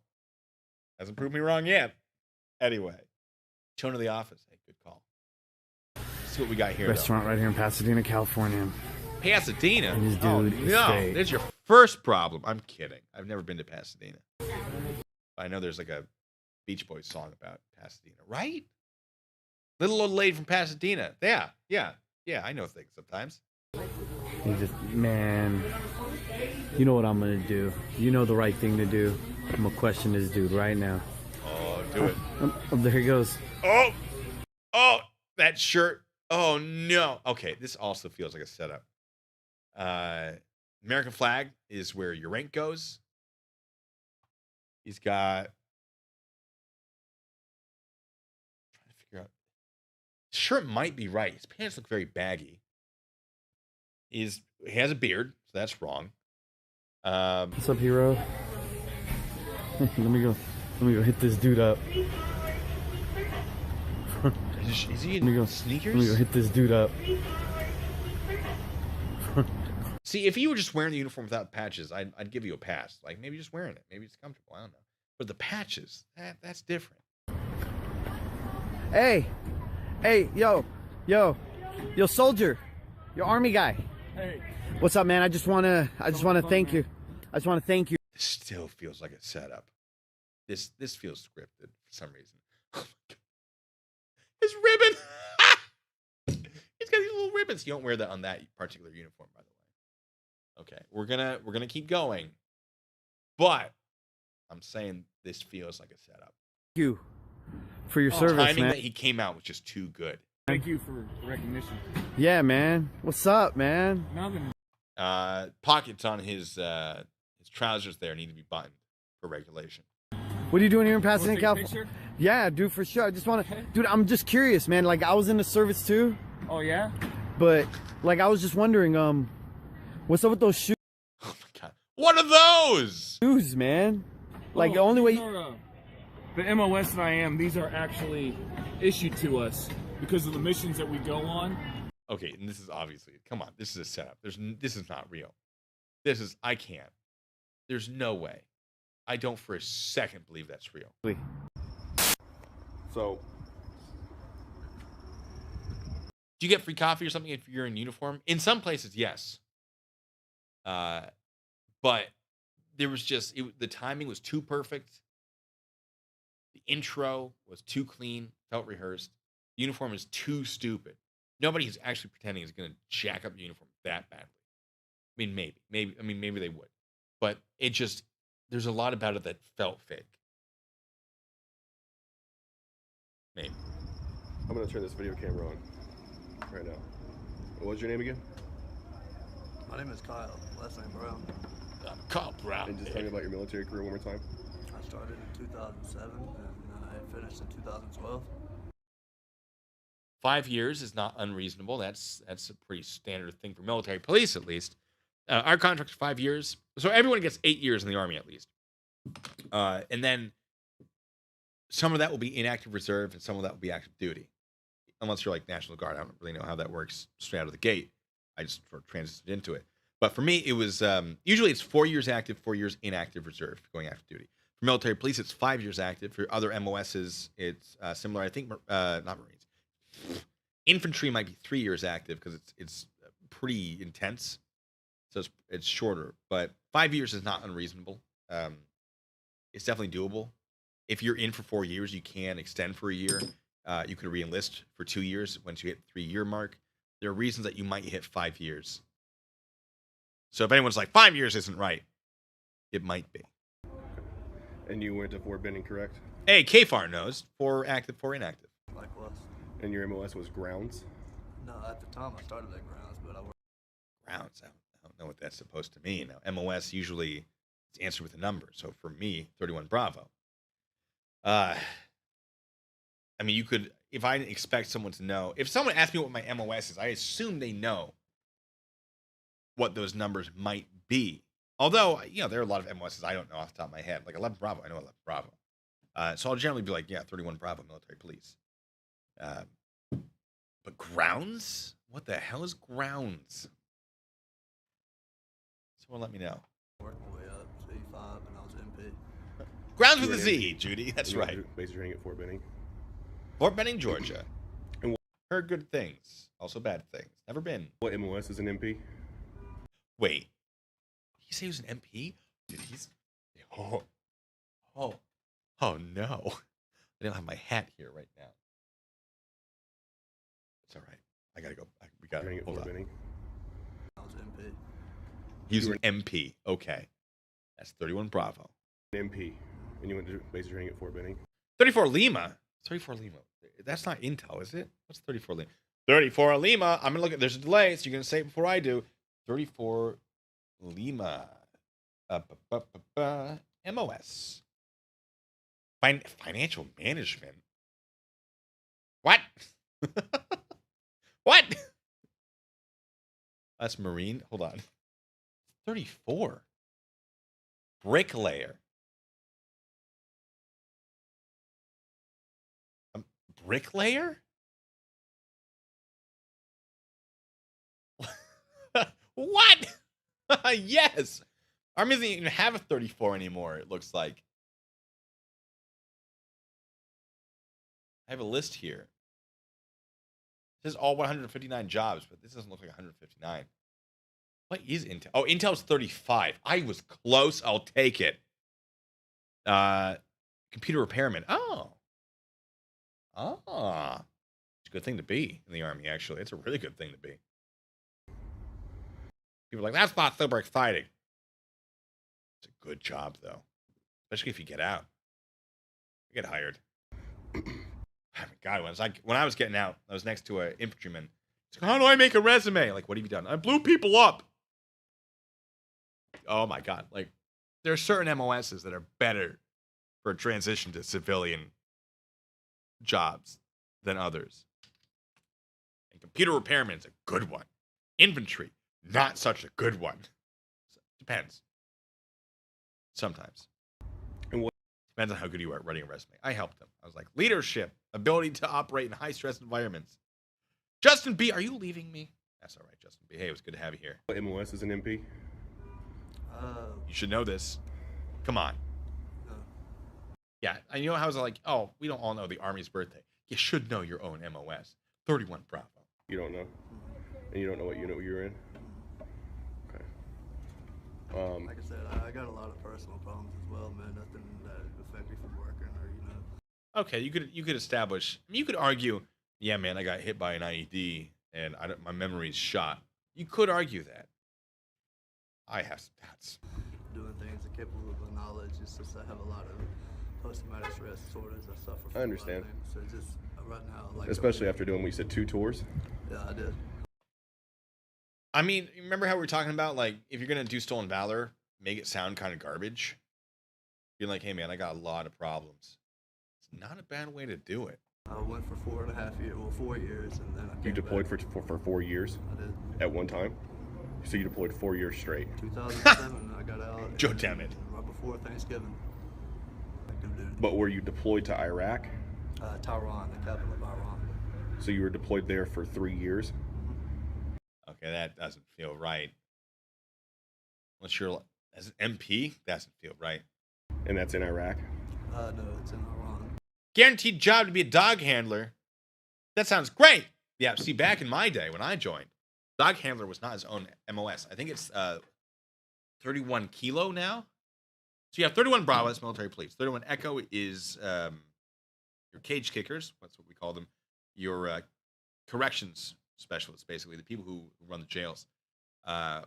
Hasn't proved me wrong yet. Anyway. Tone of the office. Hey, good call. Let's see what we got here. Restaurant right here in Pasadena, California. Pasadena? And this dude Oh, is no. fake. There's your first problem. I'm kidding. I've never been to Pasadena. I know there's like a Beach Boys song about Pasadena, right? Little old lady from Pasadena. Yeah. I know things sometimes. He just, man, you know what I'm gonna do. You know the right thing to do. I'm gonna question this dude right now. Oh, do it. Oh, there he goes. Oh, that shirt. Oh, no. Okay, this also feels like a setup. American flag is where your rank goes. He's got... trying to figure out... shirt might be right. His pants look very baggy. He has a beard, so that's wrong. What's up, hero? Let me go hit this dude up. Is he in sneakers? Let me go hit this dude up. See, if you were just wearing the uniform without patches, I'd give you a pass. Like, maybe just wearing it. Maybe it's comfortable. I don't know. But the patches, that's different. Hey, yo, soldier, your army guy. Hey. What's up, man? I just wanna thank you. This still feels like a setup. This feels scripted for some reason. Oh my God. His ribbon. He's got these little ribbons. You don't wear that on that particular uniform, by the way. Okay, we're gonna keep going, but I'm saying this feels like a setup. Thank you for your The service, timing man. that he came out was just too good. Thank you for recognition. Yeah, man. What's up, man? Nothing. Pockets on his trousers there need to be buttoned for regulation. What are you doing here in Pasadena, take a California? picture? Yeah, dude, for sure. I just want to, dude. I'm just curious, man. Like, I was in the service too, Oh yeah. but like, I was just wondering, what's up with those shoes? Oh my god, what are those? Shoes, man. Like, the only way. The MOS that I am, these are actually issued to us because of the missions that we go on. Okay, and this is obviously, come on, this is a setup. This is not real. I can't. There's no way. I don't for a second believe that's real. So, do you get free coffee or something if you're in uniform? In some places, yes. But there was just, the timing was too perfect. The intro was too clean, felt rehearsed. The uniform is too stupid. Nobody who's actually pretending is going to jack up the uniform that badly. I mean, maybe they would. But it just, there's a lot about it that felt fake. Maybe. I'm going to turn this video camera on right now. What was your name again? My name is Kyle. Last name Brown. Kyle Brown. And just tell me about your military career one more time. I started in 2007 and I finished in 2012. 5 years is not unreasonable. That's a pretty standard thing for military police, at least. Our contract's 5 years, so everyone gets 8 years in the Army at least. And then some of that will be inactive reserve, and some of that will be active duty. Unless you're like National Guard, I don't really know how that works straight out of the gate. I just sort of transited into it. But for me, it was usually it's 4 years active, 4 years inactive reserve, going active duty. For military police, it's 5 years active. For other MOSs, it's similar. I think not Marines. Infantry might be 3 years active because it's pretty intense, so it's shorter. But 5 years is not unreasonable. It's definitely doable. If you're in for 4 years, you can extend for a year. You can re-enlist for 2 years once you hit the 3-year mark. There are reasons that you might hit 5 years. So if anyone's like 5 years isn't right, it might be. And you went to Fort Benning, correct? Hey, KFAR knows. 4 active, 4 inactive. Likewise. And your MOS was grounds? No, at the time I started at grounds, but I worked. Grounds? I don't know what that's supposed to mean. Now, MOS usually is answered with a number. So for me, 31 Bravo. I mean, you could, if I expect someone to know, if someone asked me what my MOS is, I assume they know what those numbers might be. Although, there are a lot of MOSs I don't know off the top of my head. Like 11 Bravo, I know 11 Bravo. So I'll generally be like, 31 Bravo, military police. But grounds? What the hell is grounds? Someone let me know. Worked my way up to E5 and I was MP. Grounds with a Z, Judy. That's right. Basic training at Fort Benning. Fort Benning, Georgia. And heard good things. Also bad things. Never been. What MOS is an MP? Wait. Did he say he was an MP? Dude, he's... Oh no. I don't have my hat here right now. It's all right. I gotta go. We gotta hold on. I was MP. He's an MP. Okay. That's 31 Bravo. MP. And you went to basic training at Fort Benning? 34 Lima. 34 Lima. That's not Intel, is it? What's 34 Lima? 34 Lima. I'm gonna look at. There's a delay, so you're gonna say it before I do. 34 Lima. MOS. Financial management. What? What? That's Marine. Hold on. 34. Bricklayer. Bricklayer? What? Yes. Army doesn't even have a 34 anymore, it looks like. I have a list here. It says all 159 jobs, but this doesn't look like 159. What is Intel? Oh, Intel's 35. I was close. I'll take it. Computer repairman. Oh. It's a good thing to be in the Army, actually. It's a really good thing to be. People are like, that's not super exciting. It's a good job, though. Especially if you get out. You get hired. God, when I was getting out, I was next to an infantryman. He's like, how do I make a resume? Like, what have you done? I blew people up. Oh my God. Like, there are certain MOSs that are better for a transition to civilian jobs than others. And computer repairman is a good one. Infantry, not such a good one. Depends. Sometimes. And what? Depends on how good you are at writing a resume. I helped them. I was like, leadership, ability to operate in high-stress environments. Justin B., are you leaving me? That's all right, Justin B. Hey, it was good to have you here. What MOS is an MP? You should know this. Come on. Yeah, and you know how I was like, oh, we don't all know the Army's birthday. You should know your own MOS. 31 Bravo. You don't know? And you don't know what unit you're in? Okay. Like I said, I got a lot of personal problems as well, man. Nothing that affect me from working or, you know. Okay, you could establish, I mean, you could argue, yeah, man, I got hit by an IED and my memory's shot. You could argue that. I have some doubts. Doing things and capable of knowledge. It's just I have a lot of post-traumatic stress disorders. I suffer from I understand. So just right now, like especially after doing, we said 2 tours. Yeah, I did. I mean, remember how we were talking about, like, if you're going to do Stolen Valor, make it sound kind of garbage? You're like, hey, man, I got a lot of problems. It's not a bad way to do it. I went for 4.5 years, well, 4 years, and then I came You deployed back. for 4 years? I did. At one time? So you deployed 4 years straight? 2007, I got out. Joe, damn it. Right before Thanksgiving. Active duty. But were you deployed to Iraq? Tehran, the capital of Iran. So you were deployed there for 3 years? Okay, that doesn't feel right. Unless you're as an MP, doesn't feel right. And that's in Iraq? No, it's in Iran. Guaranteed job to be a dog handler. That sounds great. Yeah, see, back in my day when I joined, dog handler was not his own MOS. I think it's 31 Kilo now. So you have 31 Bravo, that's military police. 31 Echo is your cage kickers. That's what we call them. Your corrections specialists, basically, the people who run the jails.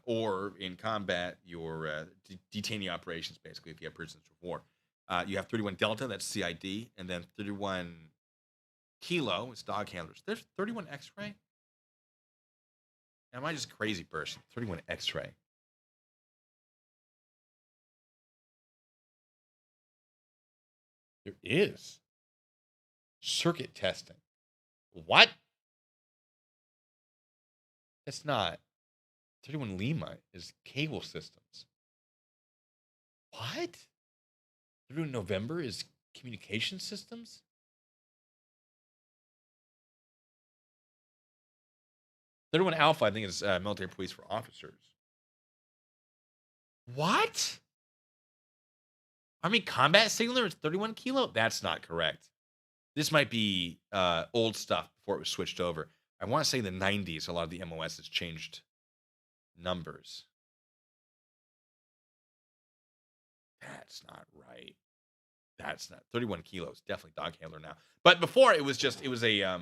Or in combat, your detainee operations, basically, if you have prisoners of war. You have 31 Delta, that's CID, and then 31 Kilo is dog handlers. There's 31 X-ray? Am I just a crazy person? 31 X-ray. There is. Circuit testing. What? That's not. 31 Lima is cable systems. What? 31 November is communication systems? 31 Alpha, I think, is military police for officers. What? Army combat signaler is 31 Kilo? That's not correct. This might be old stuff before it was switched over. I want to say the 90s, a lot of the MOS has changed numbers. That's not right. That's not 31 Kilos. Definitely dog handler now. But before it was a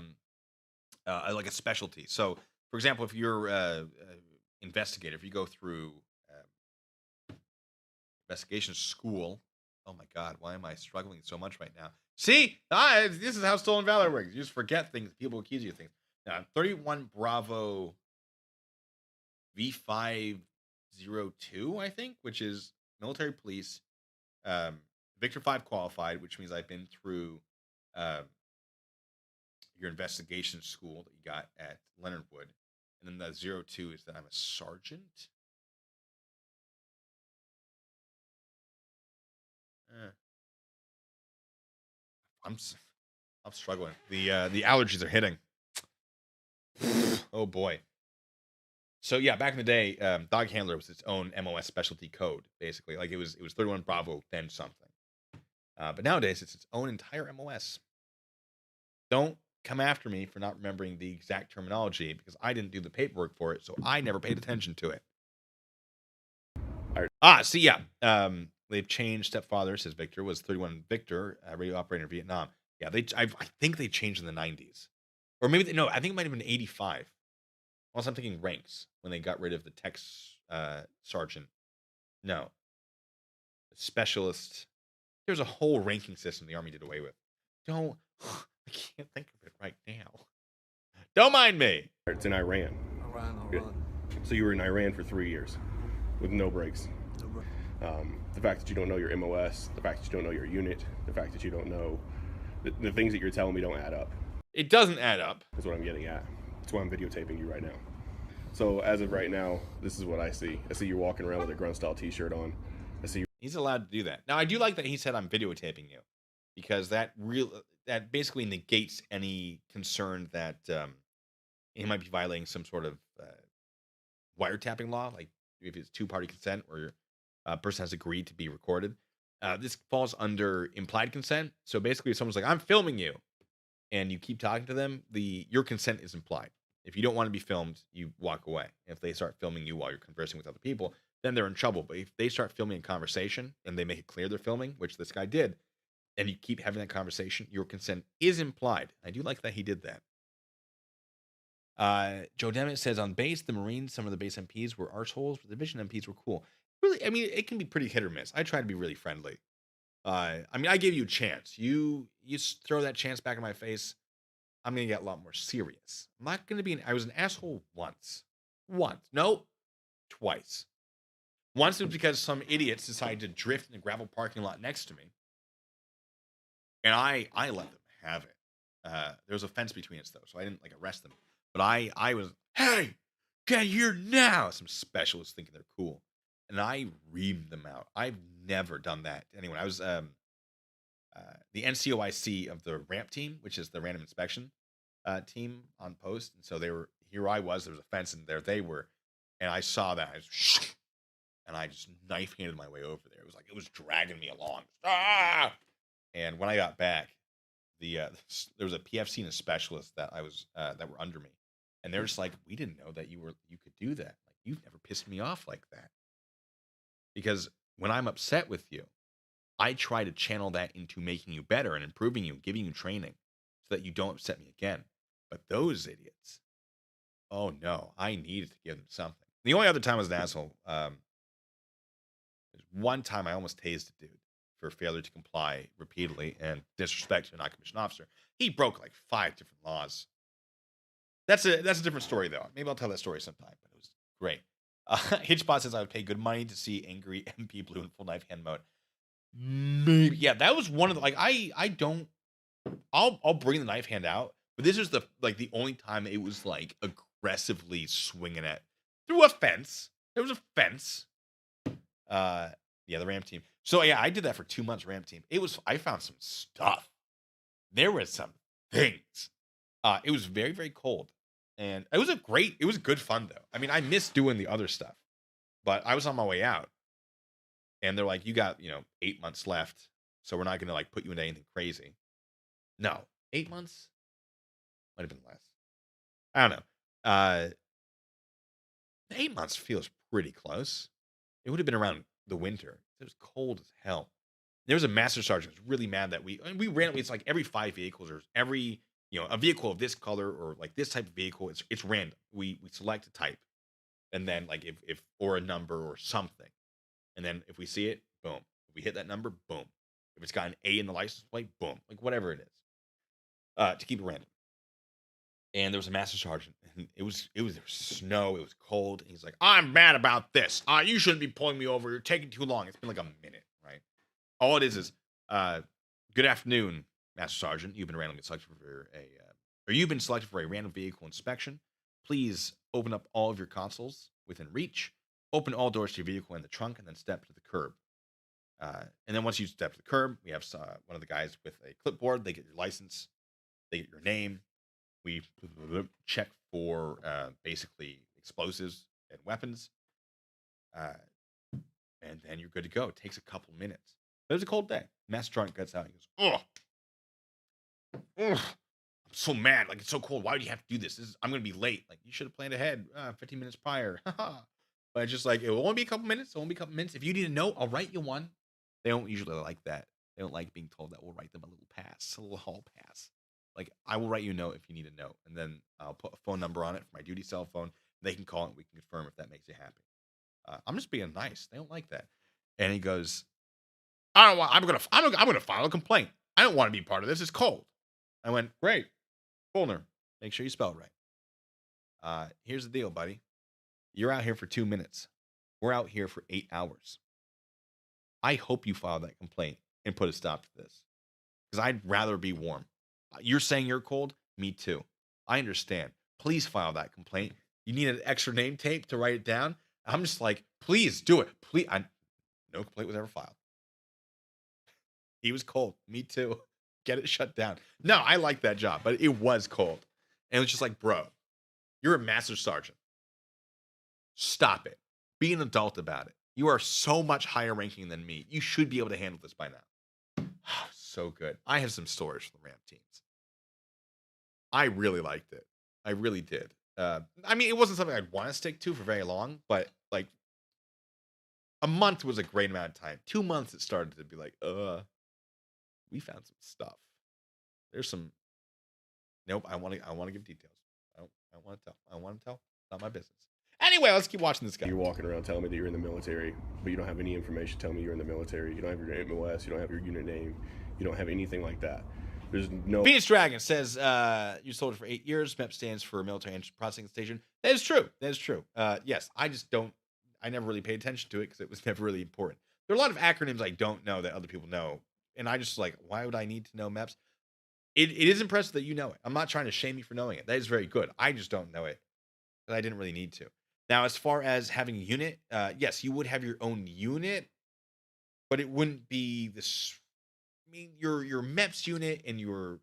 like a specialty. So, for example, if you're investigator, if you go through investigation school, oh my God, why am I struggling so much right now? See, this is how Stolen Valor works. You just forget things. People accuse you of things. Now, 31 Bravo V502, I think, which is military police, Victor 5 qualified, which means I've been through your investigation school that you got at Leonard Wood. And then the 02 is that I'm a sergeant. I'm struggling. The allergies are hitting. Oh boy. So yeah, back in the day, dog handler was its own MOS specialty code, basically. Like it was 31 Bravo, then something. But nowadays, it's its own entire MOS. Don't come after me for not remembering the exact terminology because I didn't do the paperwork for it, so I never paid attention to it. See, yeah. They've changed. Stepfather, says Victor, was 31 Victor, radio operator in Vietnam. Yeah, I think they changed in the 90s. Or maybe, no, I think it might have been 85. Also, I'm thinking ranks when they got rid of the tech sergeant. No. Specialist. There's a whole ranking system the Army did away with. I can't think of it right now. Don't mind me. It's in Iran. Iran. So you were in Iran for 3 years with no breaks. The fact that you don't know your MOS, the fact that you don't know your unit, the fact that you don't know the things that you're telling me don't add up. It doesn't add up. That's what I'm getting at. That's why I'm videotaping you right now. So as of right now, this is what I see. I see you walking around with a grunt style t-shirt on. I see you. He's allowed to do that. Now, I do like that he said I'm videotaping you, because that basically negates any concern that he might be violating some sort of wiretapping law, like if it's two-party consent or a person has agreed to be recorded. This falls under implied consent. So basically, if someone's like, I'm filming you, and you keep talking to them, your consent is implied. If you don't want to be filmed, you walk away. If they start filming you while you're conversing with other people, then they're in trouble. But if they start filming a conversation and they make it clear they're filming, which this guy did, and you keep having that conversation, your consent is implied. I do like that he did that. Joe Demet says, on base, the Marines, some of the base MPs were arseholes, but the Division MPs were cool. Really, I mean, it can be pretty hit or miss. I try to be really friendly. I mean, I gave you a chance. You throw that chance back in my face, I'm going to get a lot more serious. I'm not going to be I was an asshole once. No, twice. Once it was because some idiots decided to drift in the gravel parking lot next to me. And I let them have it. There was a fence between us, though, so I didn't arrest them. But I was, hey, get here now. Some specialists thinking they're cool. And I reamed them out. I've never done that to anyone. I was the NCOIC of the ramp team, which is the random inspection team on post. And so here I was, there was a fence, and there they were. And I saw that. And I just knife-handed my way over there. It was dragging me along. Ah! And when I got back, there was a PFC and a specialist that were under me. And they're just like, we didn't know that you could do that. Like, you've never pissed me off like that. Because when I'm upset with you, I try to channel that into making you better and improving you, giving you training so that you don't upset me again. But those idiots, oh no, I needed to give them something. The only other time I was an asshole, there's one time I almost tased a dude for failure to comply repeatedly and disrespect to a non-commissioned officer. He broke like 5 different laws. That's a different story, though. Maybe I'll tell that story sometime, but it was great. Hitchbot says I would pay good money to see angry MP Blue in full knife hand mode. Maybe. Yeah, that was one of the, I don't, I'll bring the knife hand out, but this is the only time it was aggressively swinging at through a fence. There was a fence. Yeah, the ramp team. So yeah, I did that for 2 months, ramp team. I found some stuff. There was some things. It was very, very cold. And it was good fun, though. I mean, I miss doing the other stuff. But I was on my way out. And they're like, you got, 8 months left. So we're not going to, put you into anything crazy. No. 8 months? Might have been less. I don't know. 8 months feels pretty close. It would have been around the winter. It was cold as hell. There was a master sergeant who was really mad that we ran, it's every 5 vehicles or every, a vehicle of this color or this type of vehicle, it's random. We select a type, and then if or a number or something, and then if we see it, boom. If we hit that number, boom. If it's got an A in the license plate, boom. Whatever it is, to keep it random. And there was a master sergeant, and there was snow, it was cold, and he's like, I'm mad about this. You shouldn't be pulling me over. You're taking too long. It's been a minute, right? All it is, good afternoon, Master Sergeant. You've been randomly selected for a random vehicle inspection. Please open up all of your consoles within reach. Open all doors to your vehicle in the trunk, and then step to the curb. And then once you step to the curb, we have one of the guys with a clipboard. They get your license. They get your name. We check for basically explosives and weapons. And then you're good to go. It takes a couple minutes. But it was a cold day. Master Sergeant gets out. He goes, ugh, I'm so mad. It's so cold. Why would you have to do this? I'm going to be late. You should have planned ahead 15 minutes prior. But it's just it will only be a couple minutes. It won't be a couple minutes. If you need a note, I'll write you one. They don't usually like that. They don't like being told that we'll write them a little pass, a little hall pass. I will write you a note if you need a note, and then I'll put a phone number on it for my duty cell phone. They can call it. We can confirm if that makes you happy. I'm just being nice. They don't like that. And he goes, I'm gonna file a complaint. I don't want to be part of this. It's cold. I went, great. Fulner, make sure you spell it right. Here's the deal, buddy. You're out here for 2 minutes. We're out here for 8 hours. I hope you file that complaint and put a stop to this. Because I'd rather be warm. You're saying you're cold? Me too. I understand. Please file that complaint. You need an extra name tape to write it down? I'm just like, please do it. Please. No complaint was ever filed. He was cold. Me too. Get it shut down. No, I like that job, but it was cold. And it was just like, bro, you're a master sergeant. Stop it. Be an adult about it. You are so much higher ranking than me. You should be able to handle this by now. So good. I have some stories for the Ram teams. I really liked it. I really did. I mean, it wasn't something I'd want to stick to for very long, but like a month was a great amount of time. 2 months, it started to be like, we found some stuff. There's some. Nope. I want to give details. I want to tell. I want to tell. Not my business. Anyway, let's keep watching this guy. You're walking around telling me that you're in the military, but you don't have any information telling me you're in the military. You don't have your MOS. You don't have your unit name. You don't have anything like that. There's no. Phoenix Dragon says you sold it for 8 years. MEPS stands for Military Engine Processing Station. That is true. That is true. Yes, I just don't. I never really paid attention to it because it was never really important. There are a lot of acronyms I don't know that other people know, and I just like, why would I need to know MEPS? It is impressive that you know it. I'm not trying to shame you for knowing it. That is very good. I just don't know it, but I didn't really need to. Now, as far as having a unit, yes, you would have your own unit, but it wouldn't be this. I mean, your MEPS unit and your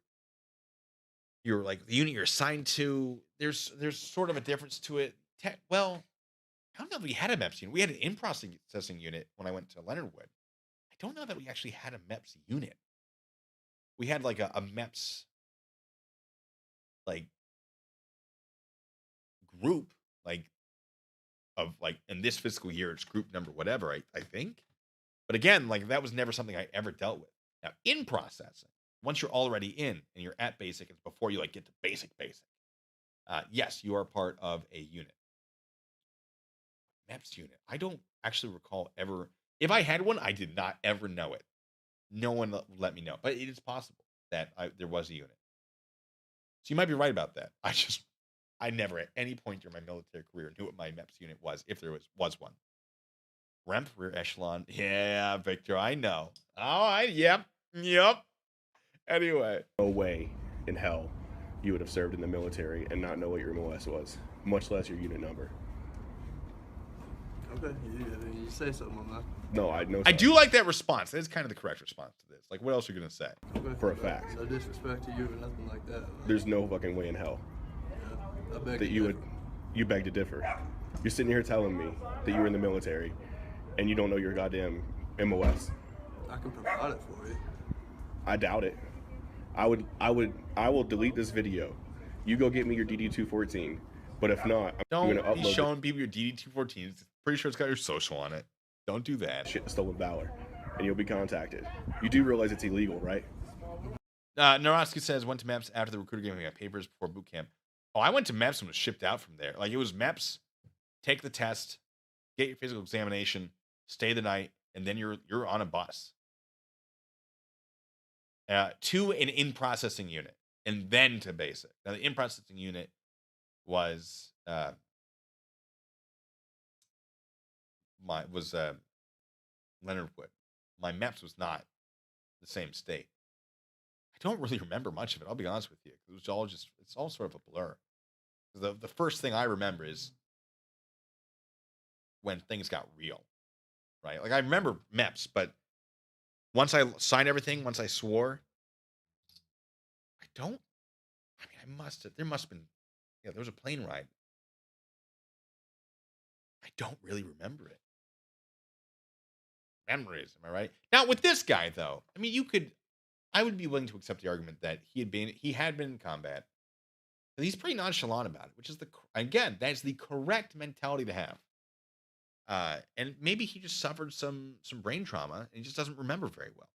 like the unit you're assigned to. There's sort of a difference to it. Well, I don't know if we had a MEPS unit. We had an in-processing unit when I went to Leonard Wood. I don't know that we actually had a MEPS unit. We had like a MEPS like group like of like in this fiscal year it's group number whatever I think. But again, like that was never something I ever dealt with. Now in processing, once you're already in and you're at basic, it's before you like get to basic. Yes, you are part of a unit. MEPS unit. I don't actually recall ever. If I had one, I did not ever know it. No one let me know, but it is possible that there was a unit. So you might be right about that. I never at any point during my military career knew what my MEPS unit was, if there was one. Ramp rear echelon. Yeah, Victor, I know. Yep. Anyway. No way in hell you would have served in the military and not know what your MOS was, much less your unit number. Okay, you say something on that. No, I know. I do like that response. That is kind of the correct response to this. Like, what else are you going to say? Okay. For a fact. No disrespect to you or nothing like that. There's no fucking way in hell that you beg to differ. You're sitting here telling me that you were in the military and you don't know your goddamn MOS. I can provide it for you. I doubt it. I will delete this video. You go get me your DD-214. But if not, I'm going to upload. Don't be showing people your DD-214. Pretty sure it's got your social on it. Don't do that. Shit, Stolen Valor, and you'll be contacted. You do realize it's illegal, right? Narosky says went to MEPS after the recruiter gave me my papers before boot camp. Oh, I went to MEPS and was shipped out from there. Like it was MEPS, take the test, get your physical examination, stay the night, and then you're on a bus to an in-processing unit, and then to basic. Now the in-processing unit was Leonard Wood. My MEPS was not the same state. I don't really remember much of it. I'll be honest with you. It was all it's all sort of a blur. The first thing I remember is when things got real, right? Like I remember MEPS, but once I signed everything, once I swore, there must have been, there was a plane ride. I don't really remember it. Memories, am I right? Now with this guy though, I mean, I would be willing to accept the argument that he had been in combat. But he's pretty nonchalant about it, which is that's the correct mentality to have. And maybe he just suffered some brain trauma and he just doesn't remember very well.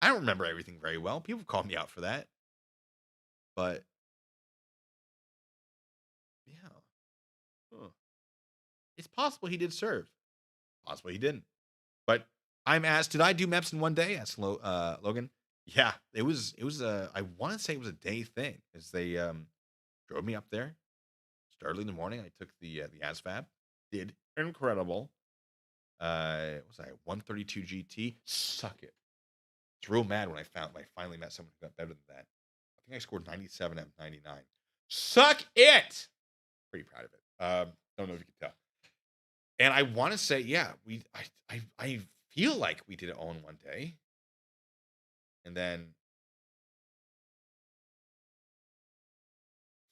I don't remember everything very well. People call me out for that. But yeah. Huh. It's possible he did serve. Possible he didn't. But I'm asked, did I do MEPS in one day? Asked Logan. Yeah, it was I want to say it was a day thing. As they drove me up there. Started early in the morning. I took the ASVAB. Did incredible. What was I 132 GT? Suck it. It's real mad when I finally met someone who got better than that. I think I scored 97 out of 99. Suck it. Pretty proud of it. Don't know if you can tell. And I want to say, yeah, I feel like we did it all in one day. And then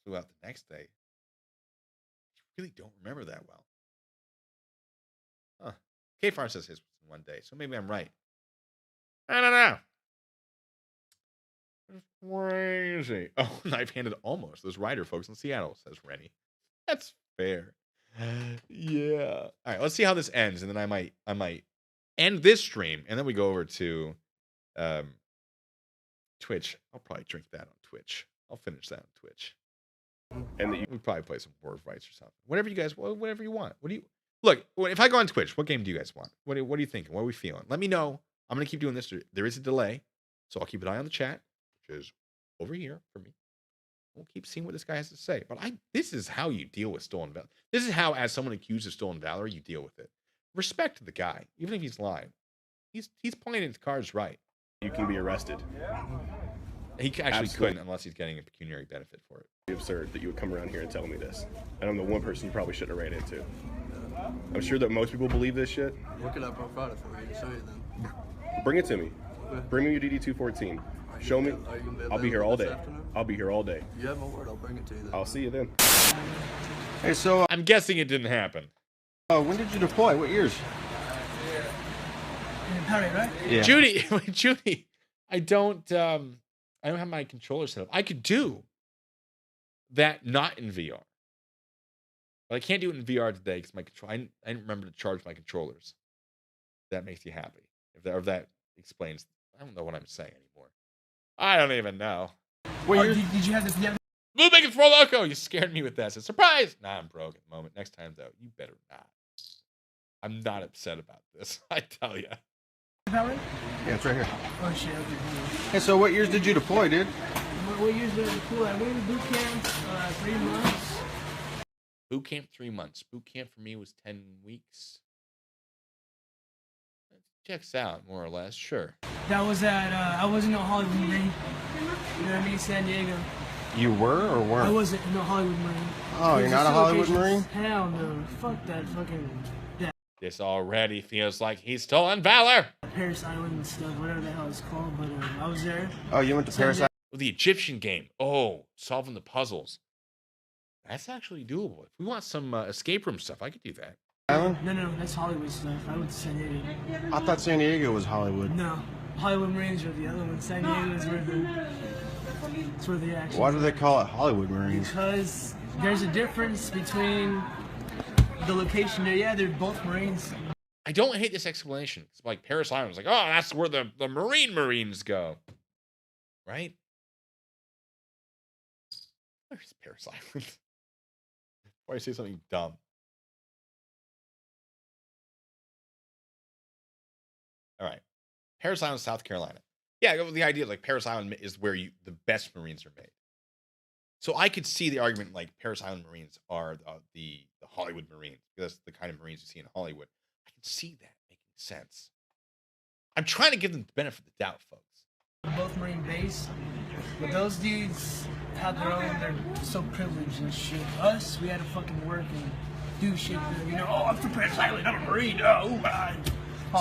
flew out the next day. I really don't remember that well. Huh. K-Farm says his was in one day, so maybe I'm right. I don't know. It's crazy. Oh, knife-handed almost. Those rider folks in Seattle, says Rennie. That's fair. Yeah. All right, let's see how this ends, and then I might end this stream, and then we go over to Twitch. I'll probably drink that on Twitch. I'll finish that on Twitch. And we probably play some board fights or something. Whatever you guys, whatever you want. What do you look? If I go on Twitch, what game do you guys want? What are you thinking? What are we feeling? Let me know. I'm gonna keep doing this. There is a delay, so I'll keep an eye on the chat, which is over here for me. We'll keep seeing what this guy has to say. But this is how you deal with stolen valor. This is how, as someone accused of stolen valor, you deal with it. Respect the guy, even if he's lying. He's playing his cards right. You can be arrested. He actually couldn't unless he's getting a pecuniary benefit for it. It's absurd that you would come around here and tell me this. And I'm the one person you probably shouldn't have ran into. I'm sure that most people believe this shit. Look it up on Friday for you. Show you then. Bring it to me. Bring me your DD214. Show me. I'll be here all day. I'll be here all day. You have my word. I'll bring it to you then. I'll see you then. Hey, so I'm guessing it didn't happen. When did you deploy? What years? Right? Yeah. Judy, I don't have my controller set up. I could do that not in VR. But I can't do it in VR today because my control. I didn't remember to charge my controllers. That makes you happy. If that explains. I don't know what I'm saying anymore. I don't even know. Wait, did you have this? Blue Bacon for Loco. You scared me with that. It's a surprise. Nah, I'm broke at the moment. Next time though, you better not. I'm not upset about this. I tell you. Yeah, it's right here. Oh shit. Hey, so what years did you deploy, dude? What years did I deploy? I went to boot camp 3 months. Boot camp 3 months. Boot camp for me was 10 weeks. Checks out, more or less. Sure. That was at, I was in the Hollywood Marine. You know what I mean? San Diego. You were or weren't? I wasn't in the Hollywood Marine. Oh, you're not a Hollywood Marine? Hell no. Fuck that fucking... This already feels like he's stolen valor. Paris Island and stuff, whatever the hell it's called, but I was there. Oh, you went to Paris Island? Oh, the Egyptian game. Oh, solving the puzzles. That's actually doable. If we want some escape room stuff, I could do that. Island? No, that's Hollywood stuff. I went to San Diego. I thought San Diego was Hollywood. No, Hollywood Marines are the other one. San Diego is where the action. Why do they call it Hollywood Marines? Because there's a difference between the location there. Yeah, they're both Marines. I don't hate this explanation. It's like Paris Island was like, oh, that's where the Marines go. Right? Where's Paris Island? Why say something dumb? All right. Paris Island, South Carolina. Yeah, the idea is like Paris Island is where the best Marines are made. So I could see the argument like Paris Island Marines are the Hollywood Marines, because that's the kind of Marines you see in Hollywood. I can see that making sense. I'm trying to give them the benefit of the doubt, folks. Both Marine base, but those dudes had their own, they're so privileged and shit. Us, we had to fucking work and do shit. You know, oh, I'm from Paris Island, I'm a Marine, oh my.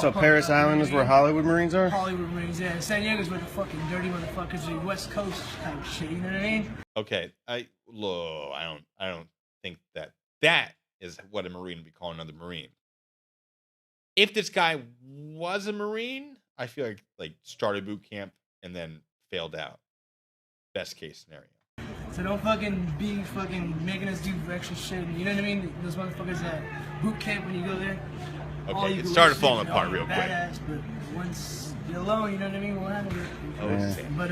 So Paris Island is where Hollywood Marines are? Hollywood Marines, yeah. San Diego's where the fucking dirty motherfuckers are, West Coast type shit, you know what I mean? Okay, I don't think that is what a Marine would be calling another Marine. If this guy was a Marine, I feel like started boot camp and then failed out. Best case scenario. So don't fucking be fucking making us do extra shit. You know what I mean? Those motherfuckers at boot camp when you go there. Okay, it started falling apart real quick. Badass, but once you're alone, you know what I mean? We'll handle it. Oh, yeah. But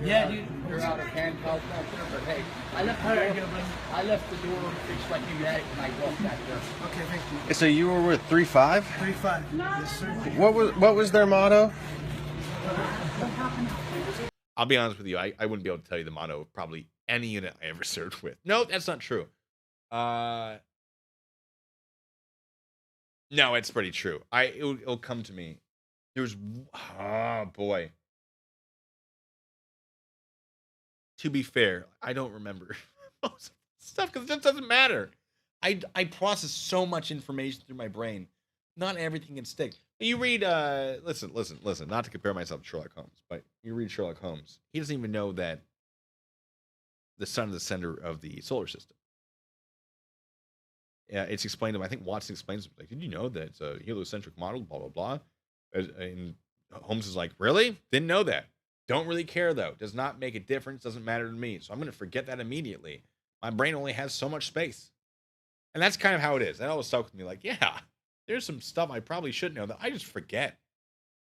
yeah, dude. You're out of handcuffs, but hey, I left the door fixed like you had it when I walked back there. Okay, thank you. So you were with 3-5? 3-5. Yes, sir. What was their motto? I'll be honest with you. I wouldn't be able to tell you the motto of probably any unit I ever served with. No, that's not true. No, it's pretty true. It'll come to me. There's, oh boy. To be fair, I don't remember most stuff because it just doesn't matter. I process so much information through my brain. Not everything can stick. You read, listen. Not to compare myself to Sherlock Holmes, but you read Sherlock Holmes. He doesn't even know that the sun is the center of the solar system. Yeah, it's explained to him. I think Watson explains, like, did you know that it's a heliocentric model? Blah blah blah. And Holmes is like, really? Didn't know that. Don't really care though. Does not make a difference. Doesn't matter to me. So I'm going to forget that immediately. My brain only has so much space, and that's kind of how it is. That always stuck with me. Like, yeah, there's some stuff I probably should know that I just forget.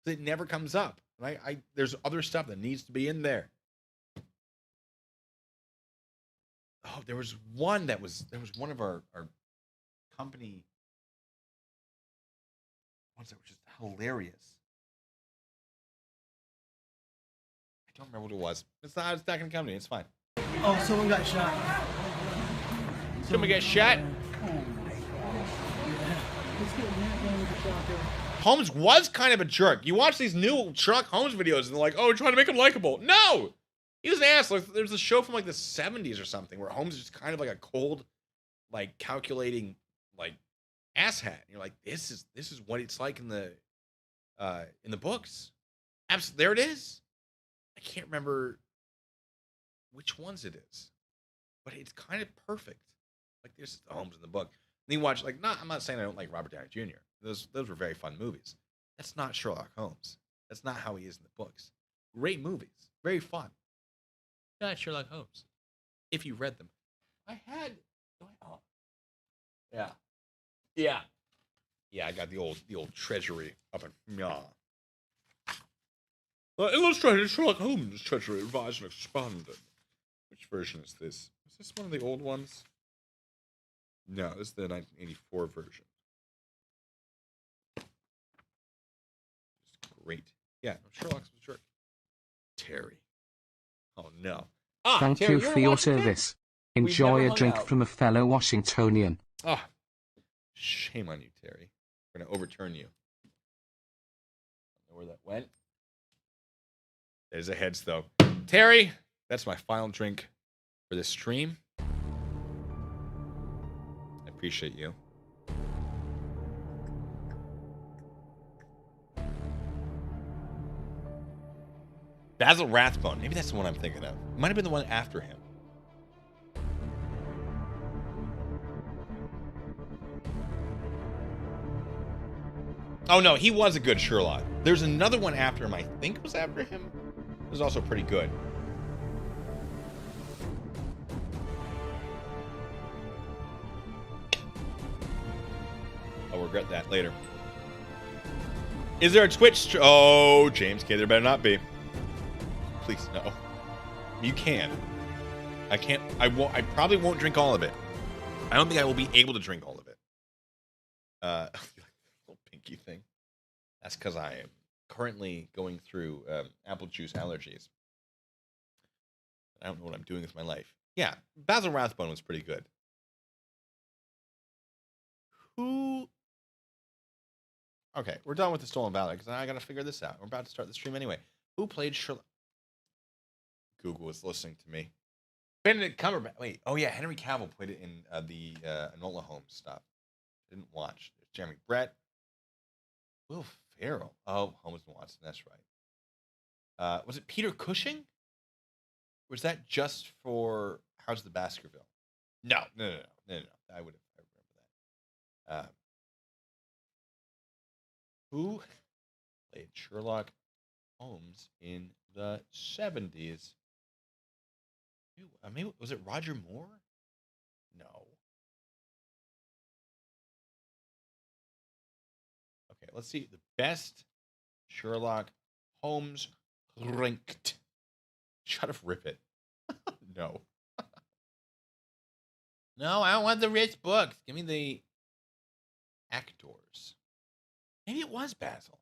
It never comes up. And there's other stuff that needs to be in there. Oh, there was one one of our company ones that were just hilarious. I don't remember what it was. It's not gonna come to me. It's fine. Oh, someone got shot. Someone get shot? Holmes was kind of a jerk. You watch these new Sherlock Holmes videos and they're like, oh, we're trying to make him likable. No! He was an ass. Like, there's a show from like the 70s or something where Holmes is just kind of like a cold, like calculating, like asshat. And you're like, this is what it's like in the books. Absolutely, there it is. I can't remember which ones it is, but it's kind of perfect. Like there's Holmes in the book. And you watch, like, I'm not saying I don't like Robert Downey Jr. Those were very fun movies. That's not Sherlock Holmes. That's not how he is in the books. Great movies, very fun. Not Sherlock Holmes. If you read them, yeah. I got the old treasury up in illustrated Sherlock Holmes treasury revised and expanded. Which version is this? Is this one of the old ones? No, this is the 1984 version. It's great. Yeah, Sherlock's a jerk. Terry. Oh no. Thank Terry, you for your service. Enjoy a drink from a fellow Washingtonian. Oh, shame on you, Terry. We're going to overturn you. I don't know where that went. There's a heads, though. Terry, that's my final drink for this stream. I appreciate you. Basil Rathbone. Maybe that's the one I'm thinking of. Might have been the one after him. Oh, no, he was a good Sherlock. There's another one after him. I think it was after him. It was also pretty good. I'll regret that later. Is there a Twitch? Oh, James K. There better not be. Please, no. You can. I can't. I won't. I probably won't drink all of it. I don't think I will be able to drink all of it. Little pinky thing. That's because I am currently going through apple juice allergies. I don't know what I'm doing with my life. Yeah, Basil Rathbone was pretty good. Who? Okay, we're done with the Stolen Valor because I got to figure this out. We're about to start the stream anyway. Who played Sherlock? Google is listening to me. Benedict Cumberbatch. Wait. Oh yeah, Henry Cavill played it in the Enola Holmes stuff. Didn't watch. There's Jeremy Brett. Will Ferrell. Oh, Holmes and Watson. That's right. Was it Peter Cushing? Or was that just for House of the Baskerville? No. I remember that. Who played Sherlock Holmes in the 70s? Maybe was it Roger Moore? No. Okay, let's see. The best Sherlock Holmes ranked. Shut up, rip it. No. No, I don't want the rich books. Give me the actors. Maybe it was Basil.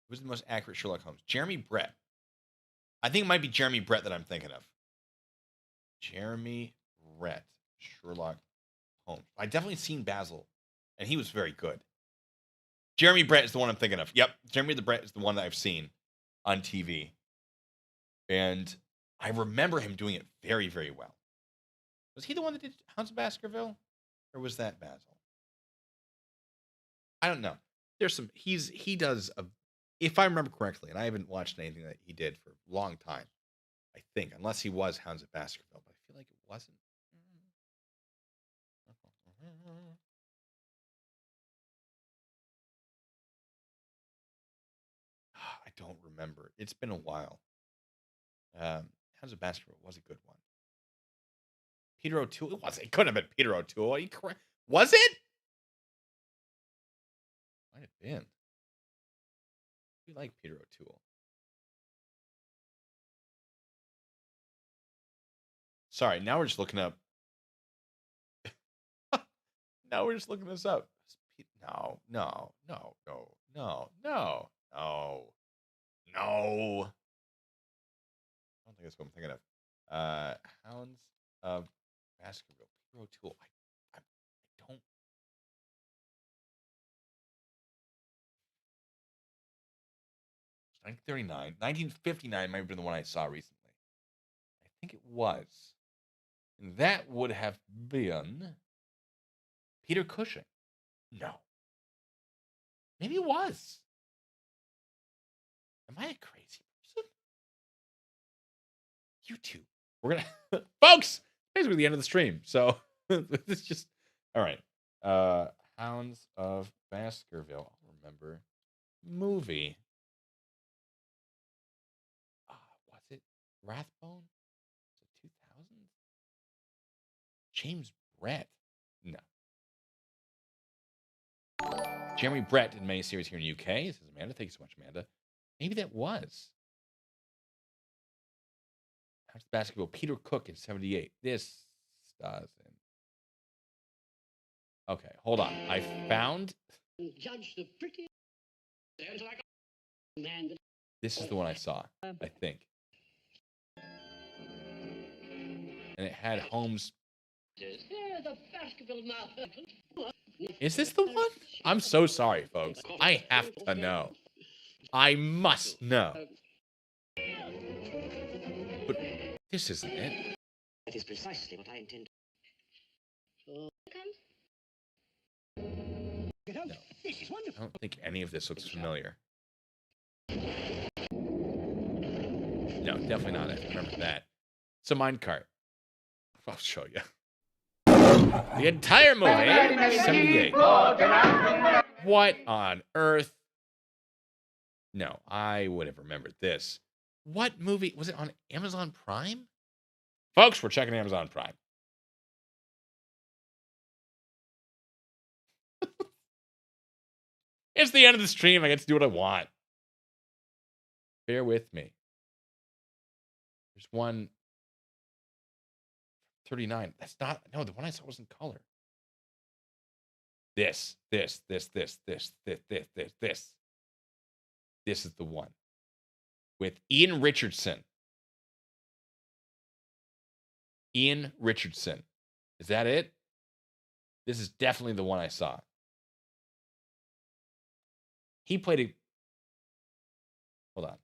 Who's the most accurate Sherlock Holmes? Jeremy Brett. I think it might be Jeremy Brett that I'm thinking of. Jeremy Brett, Sherlock Holmes. I definitely seen Basil, and he was very good. Jeremy Brett is the one I'm thinking of. Yep, Jeremy the Brett is the one that I've seen on TV. And I remember him doing it very, very well. Was he the one that did Hounds of Baskerville? Or was that Basil? I don't know. There's some, he does, if I remember correctly, and I haven't watched anything that he did for a long time, I think, unless he was Hounds of Baskerville, but I feel like it wasn't. I don't remember. It's been a while. Hounds of Baskerville was a good one. Peter O'Toole? It wasn't. It couldn't have been Peter O'Toole. Are you correct? Was it? Might have been. We like Peter O'Toole. Sorry, now we're just looking up. Now we're just looking this up. No. I don't think that's what I'm thinking of. Hounds of Baskerville. Peter O'Toole. I don't. 1939. 1959 might have been the one I saw recently. I think it was. And that would have been Peter Cushing. No. Maybe it was. Am I a crazy person? You two. We're going to... Folks! Basically the end of the stream. So, it's just... All right. Hounds of Baskerville. I'll remember. Movie. Was it Rathbone? Was it 2000? James Brett? No. Jeremy Brett did many series here in the UK. This is Amanda. Thank you so much, Amanda. Maybe that was. Hounds of Basketball. Peter Cook in 78. This doesn't. Okay, hold on. I found. Judge the pretty. Man. This is the one I saw, I think. And it had Holmes. Is this the one? I'm so sorry, folks. I have to know. I must know. But this isn't it. That is precisely what I intend. No. I don't think any of this looks familiar. No, definitely not. I remember that. It's a minecart. I'll show you. The entire movie, 78. What on earth? No, I would have remembered this. What movie? Was it on Amazon Prime? Folks, we're checking Amazon Prime. It's the end of the stream. I get to do what I want. Bear with me. There's one 39. That's not, no, the one I saw was in color. This. This is the one. With Ian Richardson. Ian Richardson. Is that it? This is definitely the one I saw. He played a... Hold on.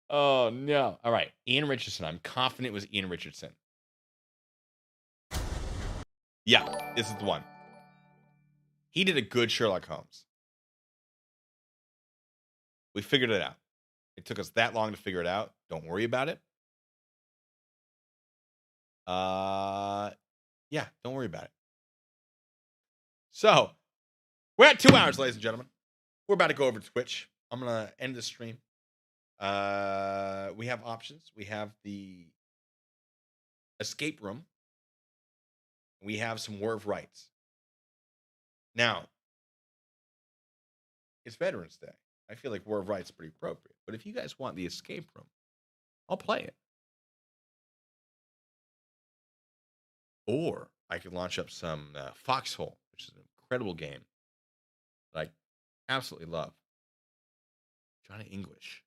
Oh, no. All right. Ian Richardson. I'm confident it was Ian Richardson. Yeah, this is the one. He did a good Sherlock Holmes. We figured it out. It took us that long to figure it out. Don't worry about it. Yeah, don't worry about it. So, we're at 2 hours, ladies and gentlemen. We're about to go over to Twitch. I'm going to end the stream. We have options. We have the escape room. We have some War of Rights. Now, it's Veterans Day. I feel like War of Rights is pretty appropriate. But if you guys want the escape room, I'll play it. Or I could launch up some Foxhole, which is an incredible game that I absolutely love. Johnny English.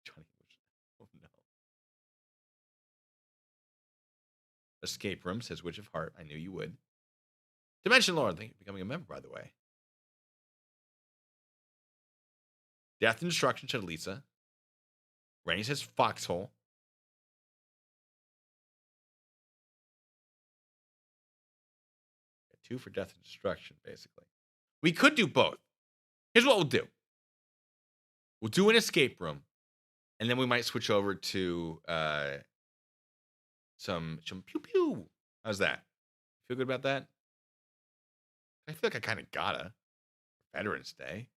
Johnny English. Oh, no. Escape room, says Witch of Heart. I knew you would. Dimension Lord, thank you for becoming a member, by the way. Death and Destruction, said Lisa. Rennie says Foxhole. Got 2 for Death and Destruction, basically. We could do both. Here's what we'll do. We'll do an escape room, and then we might switch over to some pew-pew. How's that? Feel good about that? I feel like I kind of gotta. Veterans Day.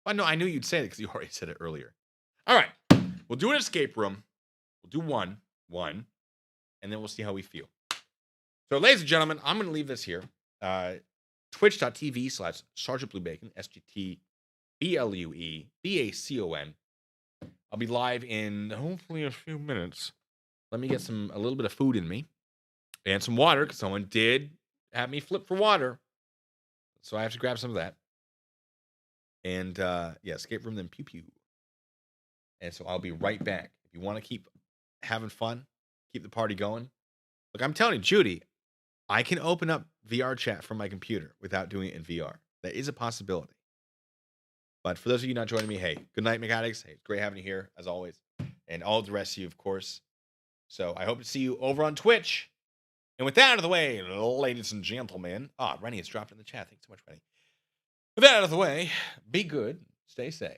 Well, no, I knew you'd say it because you already said it earlier. All right. We'll do an escape room. We'll do one, and then we'll see how we feel. So, ladies and gentlemen, I'm going to leave this here. Twitch.tv/Sergeant Blue Bacon, SGTBLUEBACON. I'll be live in hopefully a few minutes. Let me get a little bit of food in me and some water because someone did have me flip for water. So I have to grab some of that. And escape room, then pew pew. And so I'll be right back. If you want to keep having fun, keep the party going. Look, I'm telling you, Judy, I can open up VR chat from my computer without doing it in VR. That is a possibility. But for those of you not joining me, hey, good night, mechanics. Hey, it's great having you here, as always. And all the rest of you, of course. So I hope to see you over on Twitch. And with that out of the way, ladies and gentlemen. Rennie has dropped in the chat. Thanks so much, Rennie. With that out of the way, be good, stay safe.